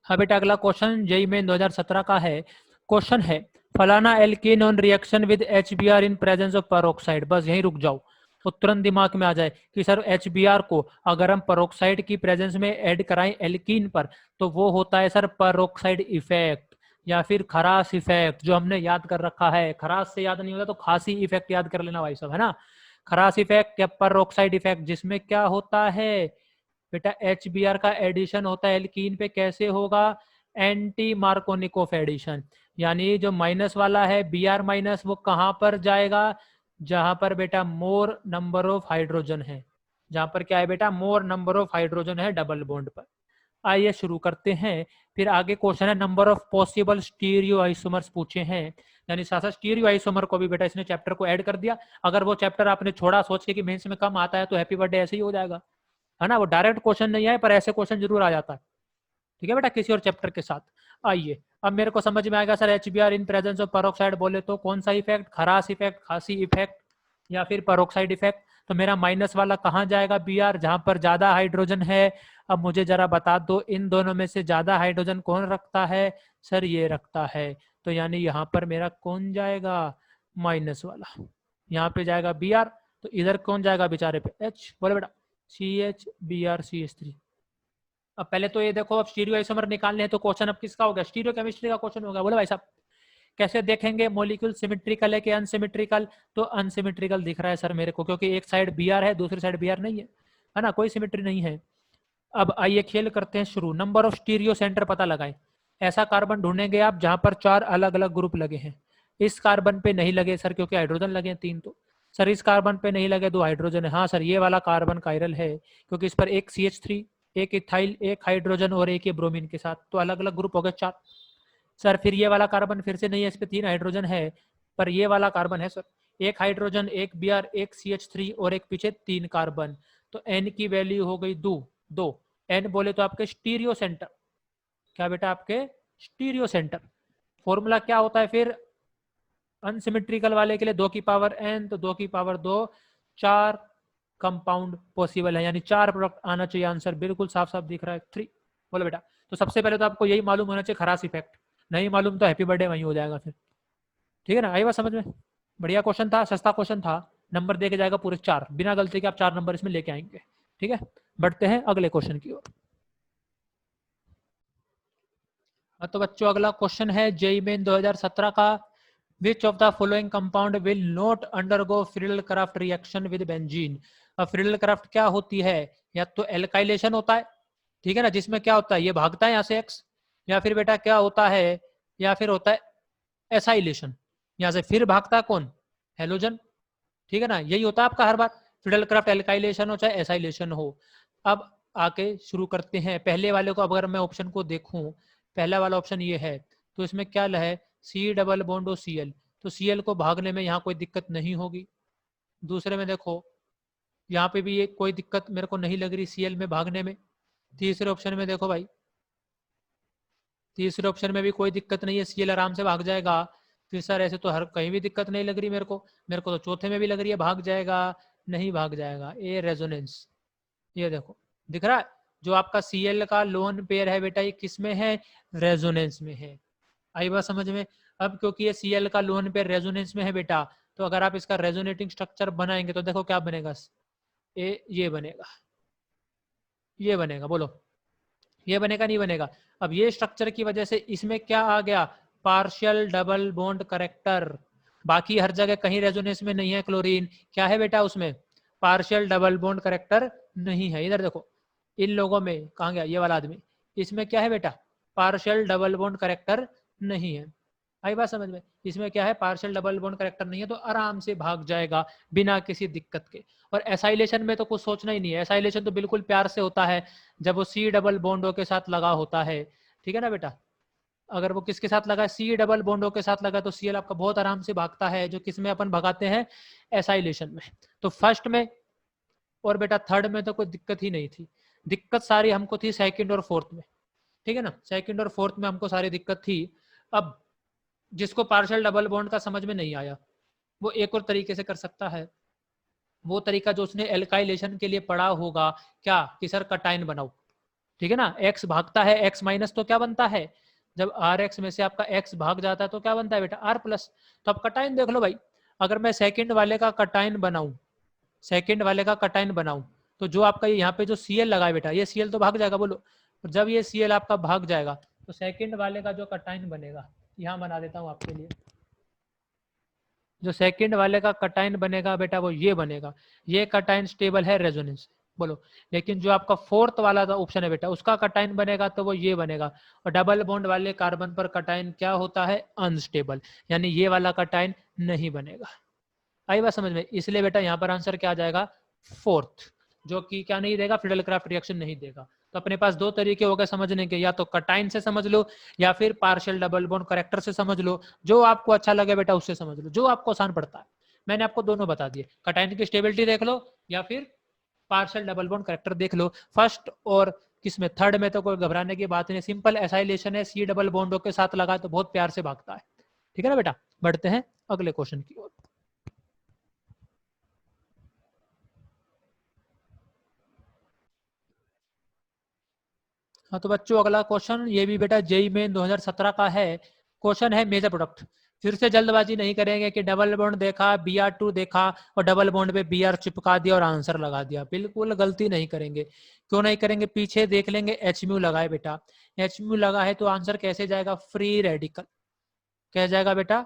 हाँ बेटा, अगला क्वेश्चन जेईई मेन 2017 का है। क्वेश्चन है फलाना alkene on reaction with HBr in presence of peroxide. बस यहीं रुक जाओ, तो तुरंत दिमाग में आ जाए कि सर HBr को अगर हम पेरोक्साइड की प्रेजेंस में ऐड कराएं एल्कीन पर, तो वो होता है सर पेरोक्साइड इफेक्ट या फिर खरास इफेक्ट, जो हमने याद कर रखा है। खरास से याद नहीं होता तो खासी इफेक्ट याद कर लेना भाई साहब, है ना। खरास इफेक्ट या पेरोक्साइड इफेक्ट, जिसमें क्या होता है बेटा, HBr का एडिशन होता है एल्कीन पे, कैसे होगा, एंटी मार्कोनिकोफ एडिशन। यानी जो माइनस वाला है Br माइनस, वो कहां पर जाएगा, जहां पर बेटा मोर नंबर ऑफ हाइड्रोजन है, जहां पर क्या है बेटा, मोर नंबर ऑफ हाइड्रोजन है डबल बॉन्ड पर। आइए शुरू करते हैं। फिर आगे क्वेश्चन है number of possible stereo isomers पूछे हैं, यानी साथ साथ स्टीरियो आइसोमर को भी बेटा इसने चैप्टर को ऐड कर दिया। अगर वो चैप्टर आपने छोड़ा सोच के कि मेंस में कम आता है, तो हैप्पी बर्थडे ऐसे ही हो जाएगा, है ना। वो डायरेक्ट क्वेश्चन नहीं आए, पर ऐसे क्वेश्चन जरूर आ जाता है, ठीक है बेटा, किसी और चैप्टर के साथ। आइए, अब मेरे को समझ में आएगा sir HBr in presence of peroxide बोले तो कौन सा इफेक्ट, खरास इफेक्ट, खासी इफेक्ट या फिर पेरोक्साइड इफेक्ट। तो मेरा माइनस वाला कहाँ जाएगा Br, जहां पर ज्यादा हाइड्रोजन है। अब मुझे जरा बता दो इन दोनों में से ज्यादा हाइड्रोजन कौन रखता है, सर ये रखता है। तो यानी यहाँ पर मेरा कौन जाएगा, माइनस वाला, यहाँ पे जाएगा Br, तो इधर कौन जाएगा बेचारे पे, H। बोले बेटा CH Br CH3। अब पहले तो ये देखो, अब स्टीरियो आइसोमर निकालने हैं, तो क्वेश्चन अब किसका हो गया, स्टीरियो केमिस्ट्री का क्वेश्चन हो गया। बोले भाई साहब कैसे देखेंगे, मॉलिक्यूल सिमेट्रिकल है कि अनसिमेट्रिकल, तो अनसिमेट्रिकल दिख रहा है सर मेरे को, क्योंकि एक साइड Br है दूसरी साइड Br नहीं है ना, कोई सिमेट्री नहीं है। अब आइए खेल करते हैं शुरू। नंबर ऑफ स्टीरियो सेंटर पता लगाएं। ऐसा कार्बन ढूंढेंगे आप जहां पर 4 अलग अलग ग्रुप लगे हैं। इस कार्बन पे नहीं लगे सर, क्योंकि हाइड्रोजन लगे हैं 3, तो सर इस कार्बन पे नहीं लगे, 2 हाइड्रोजन है। हाँ सर ये वाला कार्बन कायरल है, क्योंकि इस पर एक CH3, एक इथाइल, एक हाइड्रोजन और एक ये ब्रोमीन के साथ, तो अलग अलग ग्रुप हो गए 4। सर फिर ये वाला कार्बन फिर से नहीं है, इस पे 3 हाइड्रोजन है, पर ये वाला कार्बन है सर, एक हाइड्रोजन, एक Br, एक CH3 और एक पीछे 3 कार्बन। तो N की वैल्यू हो गई 2। N बोले तो आपके स्टीरियो सेंटर, क्या बेटा आपके स्टीरियो सेंटर। फॉर्मूला क्या होता है फिर अनसिमेट्रिकल वाले के लिए, 2 की पावर n, तो 2 की पावर 2, 4 कंपाउंड पॉसिबल है, यानी 4 प्रोडक्ट आना चाहिए। आंसर बिल्कुल साफ साफ दिख रहा है 3। बोलो बेटा, तो सबसे पहले तो आपको यही मालूम होना चाहिए खरास इफेक्ट, नहीं मालूम तो हैप्पी बर्थडे वहीं हो जाएगा फिर, ठीक है ना। आई बात समझ में, बढ़िया क्वेश्चन था, सस्ता क्वेश्चन था, नंबर दे के जाएगा पूरे 4, बिना गलती के आप 4 नंबर इसमें लेके आएंगे, ठीक है। बढ़ते हैं अगले क्वेश्चन की ओर। तो बच्चों अगला क्वेश्चन है जेईई मेन 2017 का, which of the following compound will not undergo Friedel craft reaction with benzene. अब फ्रीडल क्राफ्ट क्या होती है, या तो एल्काइलेशन होता है, ठीक है ना, जिसमें क्या होता है, ये भागता है यहाँ से x, या फिर बेटा क्या होता है, या फिर होता है एसाइलेशन, यहाँ से फिर भागता है कौन, हेलोजन। ठीक है ना, यही होता है आपका हर बार, फिडेलक्राफ्ट एल्काइलेशन हो चाहे एसाइलेशन हो। अब आके शुरू करते हैं पहले वाले को। अगर मैं ऑप्शन को देखूं, पहला वाला ऑप्शन ये है, तो इसमें क्या है, सी डबल बॉन्ड और सी एल, तो सी एल को भागने में यहाँ कोई दिक्कत नहीं होगी। दूसरे में देखो, यहाँ पे भी ये कोई दिक्कत मेरे को नहीं लग रही सी एल में भागने में। तीसरे ऑप्शन में देखो भाई, तीसरे ऑप्शन में भी कोई दिक्कत नहीं है, सी एल आराम से भाग जाएगा। फिर सर ऐसे तो हर कहीं भी दिक्कत नहीं लग रही मेरे को तो चौथे में भी लग रही है भाग जाएगा, नहीं भाग जाएगा। ए रेजोनेंस, ये देखो दिख रहा है, जो आपका सीएल का लोन पेयर है बेटा, ये किस में है, रेजोनेंस में है। आई बात समझ में। अब क्योंकि ये सीएल का लोन पेयर रेजोनेंस में है बेटा, तो अगर आप इसका रेजोनेटिंग स्ट्रक्चर बनाएंगे तो देखो क्या बनेगा, ये बनेगा, ये बनेगा, बोलो ये बनेगा नहीं बनेगा। अब ये स्ट्रक्चर की वजह से इसमें क्या आ गया, पार्शियल डबल बॉन्ड करेक्टर। बाकी हर जगह कहीं रेजोनेंस में नहीं है क्लोरीन, क्या है बेटा उसमें, पार्शियल डबल बॉन्ड करेक्टर नहीं है। इधर देखो इन लोगों में, कहाँ गया ये वाला आदमी, इसमें क्या है बेटा, पार्शियल डबल बॉन्ड करेक्टर नहीं है। आई बात समझ में, इसमें क्या है, पार्शियल डबल बॉन्ड करेक्टर नहीं है, तो आराम से भाग जाएगा बिना किसी दिक्कत के। और एसाइलेशन में तो कुछ सोचना ही नहीं है, एसाइलेशन तो बिल्कुल प्यार से होता है जब वो सी डबल बॉन्डो के साथ लगा होता है। ठीक है ना बेटा, अगर वो किसके साथ लगा है, सी डबल बॉन्डो के साथ लगा, तो सीएल आपका बहुत आराम से भागता है, जो किसमें अपन भगाते हैं, एसाइलेशन में। तो फर्स्ट में और बेटा थर्ड में तो कोई दिक्कत ही नहीं थी, दिक्कत सारी हमको थी सेकंड और फोर्थ में। ठीक है ना, सेकंड और फोर्थ में हमको सारी दिक्कत थी। अब जिसको पार्शियल डबल बॉन्ड का समझ में नहीं आया, वो एक और तरीके से कर सकता है। वो तरीका जो उसने एल्काइलेशन के लिए पढ़ा होगा, क्या कि सर कटाइन बनाओ। ठीक है ना, एक्स भागता है, एक्स माइनस तो क्या बनता है, जब आर एक्स में से आपका एक्स भाग जाता है तो क्या बनता है बेटा, आर प्लस। तो अब कटाइन देख लो भाई, अगर मैं सेकंड वाले का कटाइन बनाऊं, सेकंड वाले का कटाइन बनाऊं, तो जो आपका यहाँ पे जो सीएल लगा है बेटा, ये सीएल तो भाग जाएगा, बोलो। जब ये सीएल आपका भाग जाएगा तो सेकंड वाले का जो कटाइन बनेगा, यहाँ बना देता हूँ आपके लिए, जो सेकंड वाले का कटाइन बनेगा बेटा वो ये बनेगा, ये कटाइन स्टेबल है रेजोनेंस, बोलो। लेकिन जो आपका फोर्थ वाला था ऑप्शन है बेटा, उसका कटाइन बनेगा तो वो ये बनेगा। और डबल बॉन्ड वाले कार्बन पर कटाइन क्या होता है, अनस्टेबल, यानी ये वाला कटाइन नहीं बनेगा। आई बात समझ में, इसलिए बेटा यहाँ पर आंसर क्या आ जाएगा, फोर्थ, जो कि क्या नहीं देगा, फिडेलक्राफ्ट रिएक्शन नहीं देगा। तो अपने पास दो तरीके हो गए समझने के, या तो कटाइन से समझ लो या फिर पार्शियल डबल बॉन्ड करेक्टर से समझ लो, जो आपको अच्छा लगे बेटा उससे समझ लो, जो आपको आसान पड़ता है। मैंने आपको दोनों बता दिए, कटाइन की स्टेबिलिटी देख लो या फिर पार्शियल डबल बॉन्ड करेक्टर देख लो। फर्स्ट और किसमें, थर्ड में तो कोई घबराने की बात नहीं, सिंपल एसाइलेशन है, सी डबल बॉन्डों के साथ लगा तो बहुत प्यार से भागता है। ठीक है ना बेटा, बढ़ते हैं अगले क्वेश्चन की ओर। हाँ तो बच्चों अगला क्वेश्चन, ये भी बेटा जेई मेन 2017 का है। क्वेश्चन है मेजर प्रोडक्ट। फिर से जल्दबाजी नहीं करेंगे कि डबल बॉन्ड देखा, Br2 देखा और डबल बॉन्ड पे Br चिपका दिया और आंसर लगा दिया, बिल्कुल गलती नहीं करेंगे। क्यों नहीं करेंगे, पीछे देख लेंगे, HMU लगा है बेटा, HMU लगा है तो आंसर कैसे जाएगा, फ्री रेडिकल। क्या जाएगा बेटा,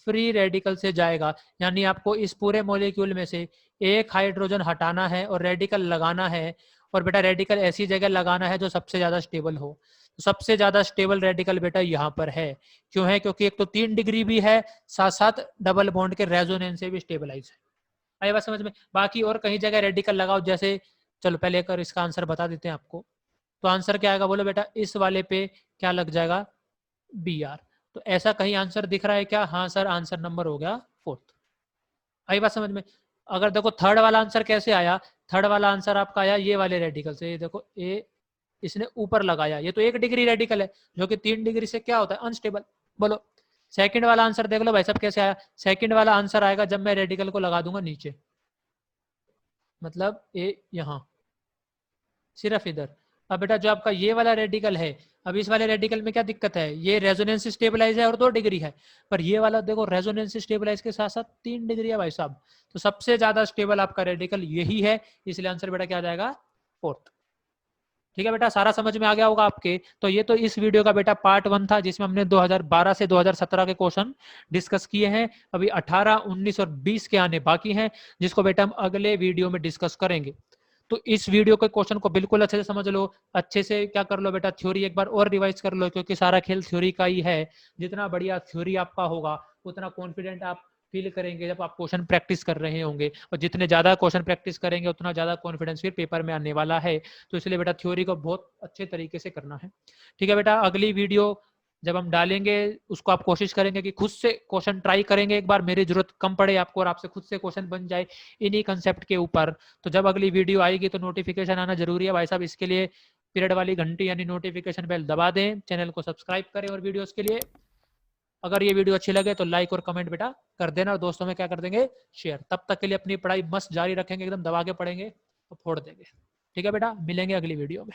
फ्री रेडिकल से जाएगा। यानी आपको इस पूरे मॉलिक्यूल में से एक हाइड्रोजन हटाना है और रेडिकल लगाना है। और बेटा रेडिकल ऐसी जगह लगाना है जो सबसे ज्यादा स्टेबल हो। तो सबसे ज्यादा स्टेबल रेडिकल बेटा यहाँ पर है। क्यों है, क्योंकि एक तो 3 डिग्री भी है, साथ साथ डबल बॉन्ड के रेजोनेंस से भी स्टेबलाइज है। आई बात समझ में। बाकी और कहीं जगह रेडिकल लगाओ, जैसे चलो पहले एक इसका आंसर बता देते हैं आपको। तो आंसर क्या आएगा, बोलो बेटा, इस वाले पे क्या लग जाएगा, Br। तो ऐसा कहीं आंसर दिख रहा है क्या, हाँ सर, आंसर नंबर हो गया फोर्थ। आई बात समझ में। अगर देखो थर्ड वाला आंसर कैसे आया, थर्ड वाला आंसर आपका आया ये वाले रेडिकल से, ये देखो ए इसने ऊपर लगाया, ये तो 1 डिग्री रेडिकल है जो कि 3 डिग्री से क्या होता है, अनस्टेबल। बोलो सेकंड वाला आंसर देख लो भाई साहब कैसे आया, सेकंड वाला आंसर आएगा जब मैं रेडिकल को लगा दूंगा नीचे, मतलब ए यहाँ, सिर्फ इधर। अब बेटा जो आपका ये वाला रेडिकल है, अब इस वाले रेडिकल में क्या दिक्कत है, ये रेजोनेंस स्टेबलाइज है और 2 डिग्री है, पर ये वाला देखो रेजोनेंस स्टेबलाइज के साथ साथ 3 डिग्री है भाई साहब। तो सबसे ज्यादा स्टेबल आपका रेडिकल यही है, इसलिए आंसर बेटा क्या जाएगा, फोर्थ। ठीक है बेटा, सारा समझ में आ गया होगा आपके। तो ये तो इस वीडियो का बेटा पार्ट 1 था, जिसमें हमने 2012 से 2017 के क्वेश्चन डिस्कस किए हैं। अभी 18, 19 और 20 के आने बाकी हैं, जिसको बेटा हम अगले वीडियो में डिस्कस करेंगे। तो इस वीडियो के क्वेश्चन को बिल्कुल अच्छे से समझ लो, अच्छे से क्या कर लो बेटा, थ्योरी एक बार और रिवाइज कर लो, क्योंकि सारा खेल थ्योरी का ही है। जितना बढ़िया थ्योरी आपका होगा उतना कॉन्फिडेंट आप फील करेंगे जब आप क्वेश्चन प्रैक्टिस कर रहे होंगे, और जितने ज्यादा क्वेश्चन प्रैक्टिस करेंगे उतना ज्यादा कॉन्फिडेंस फिर पेपर में आने वाला है। तो इसलिए बेटा थ्योरी को बहुत अच्छे तरीके से करना है। ठीक है बेटा, अगली वीडियो जब हम डालेंगे उसको आप कोशिश करेंगे कि खुद से क्वेश्चन ट्राई करेंगे एक बार, मेरी जरूरत कम पड़े आपको और आपसे खुद से क्वेश्चन बन जाए इन्हीं कंसेप्ट के ऊपर। तो जब अगली वीडियो आएगी तो नोटिफिकेशन आना जरूरी है भाई साहब, इसके लिए पीरियड वाली घंटी यानी नोटिफिकेशन बेल दबा दें, चैनल को सब्सक्राइब करें, और वीडियोस के लिए अगर ये वीडियो अच्छी लगे तो लाइक और कमेंट बेटा कर देना, और दोस्तों में क्या कर देंगे, शेयर। तब तक के लिए अपनी पढ़ाई मस्त जारी रखेंगे, एकदम दबा के पढ़ेंगे तो फोड़ देंगे। ठीक है बेटा, मिलेंगे अगली वीडियो में।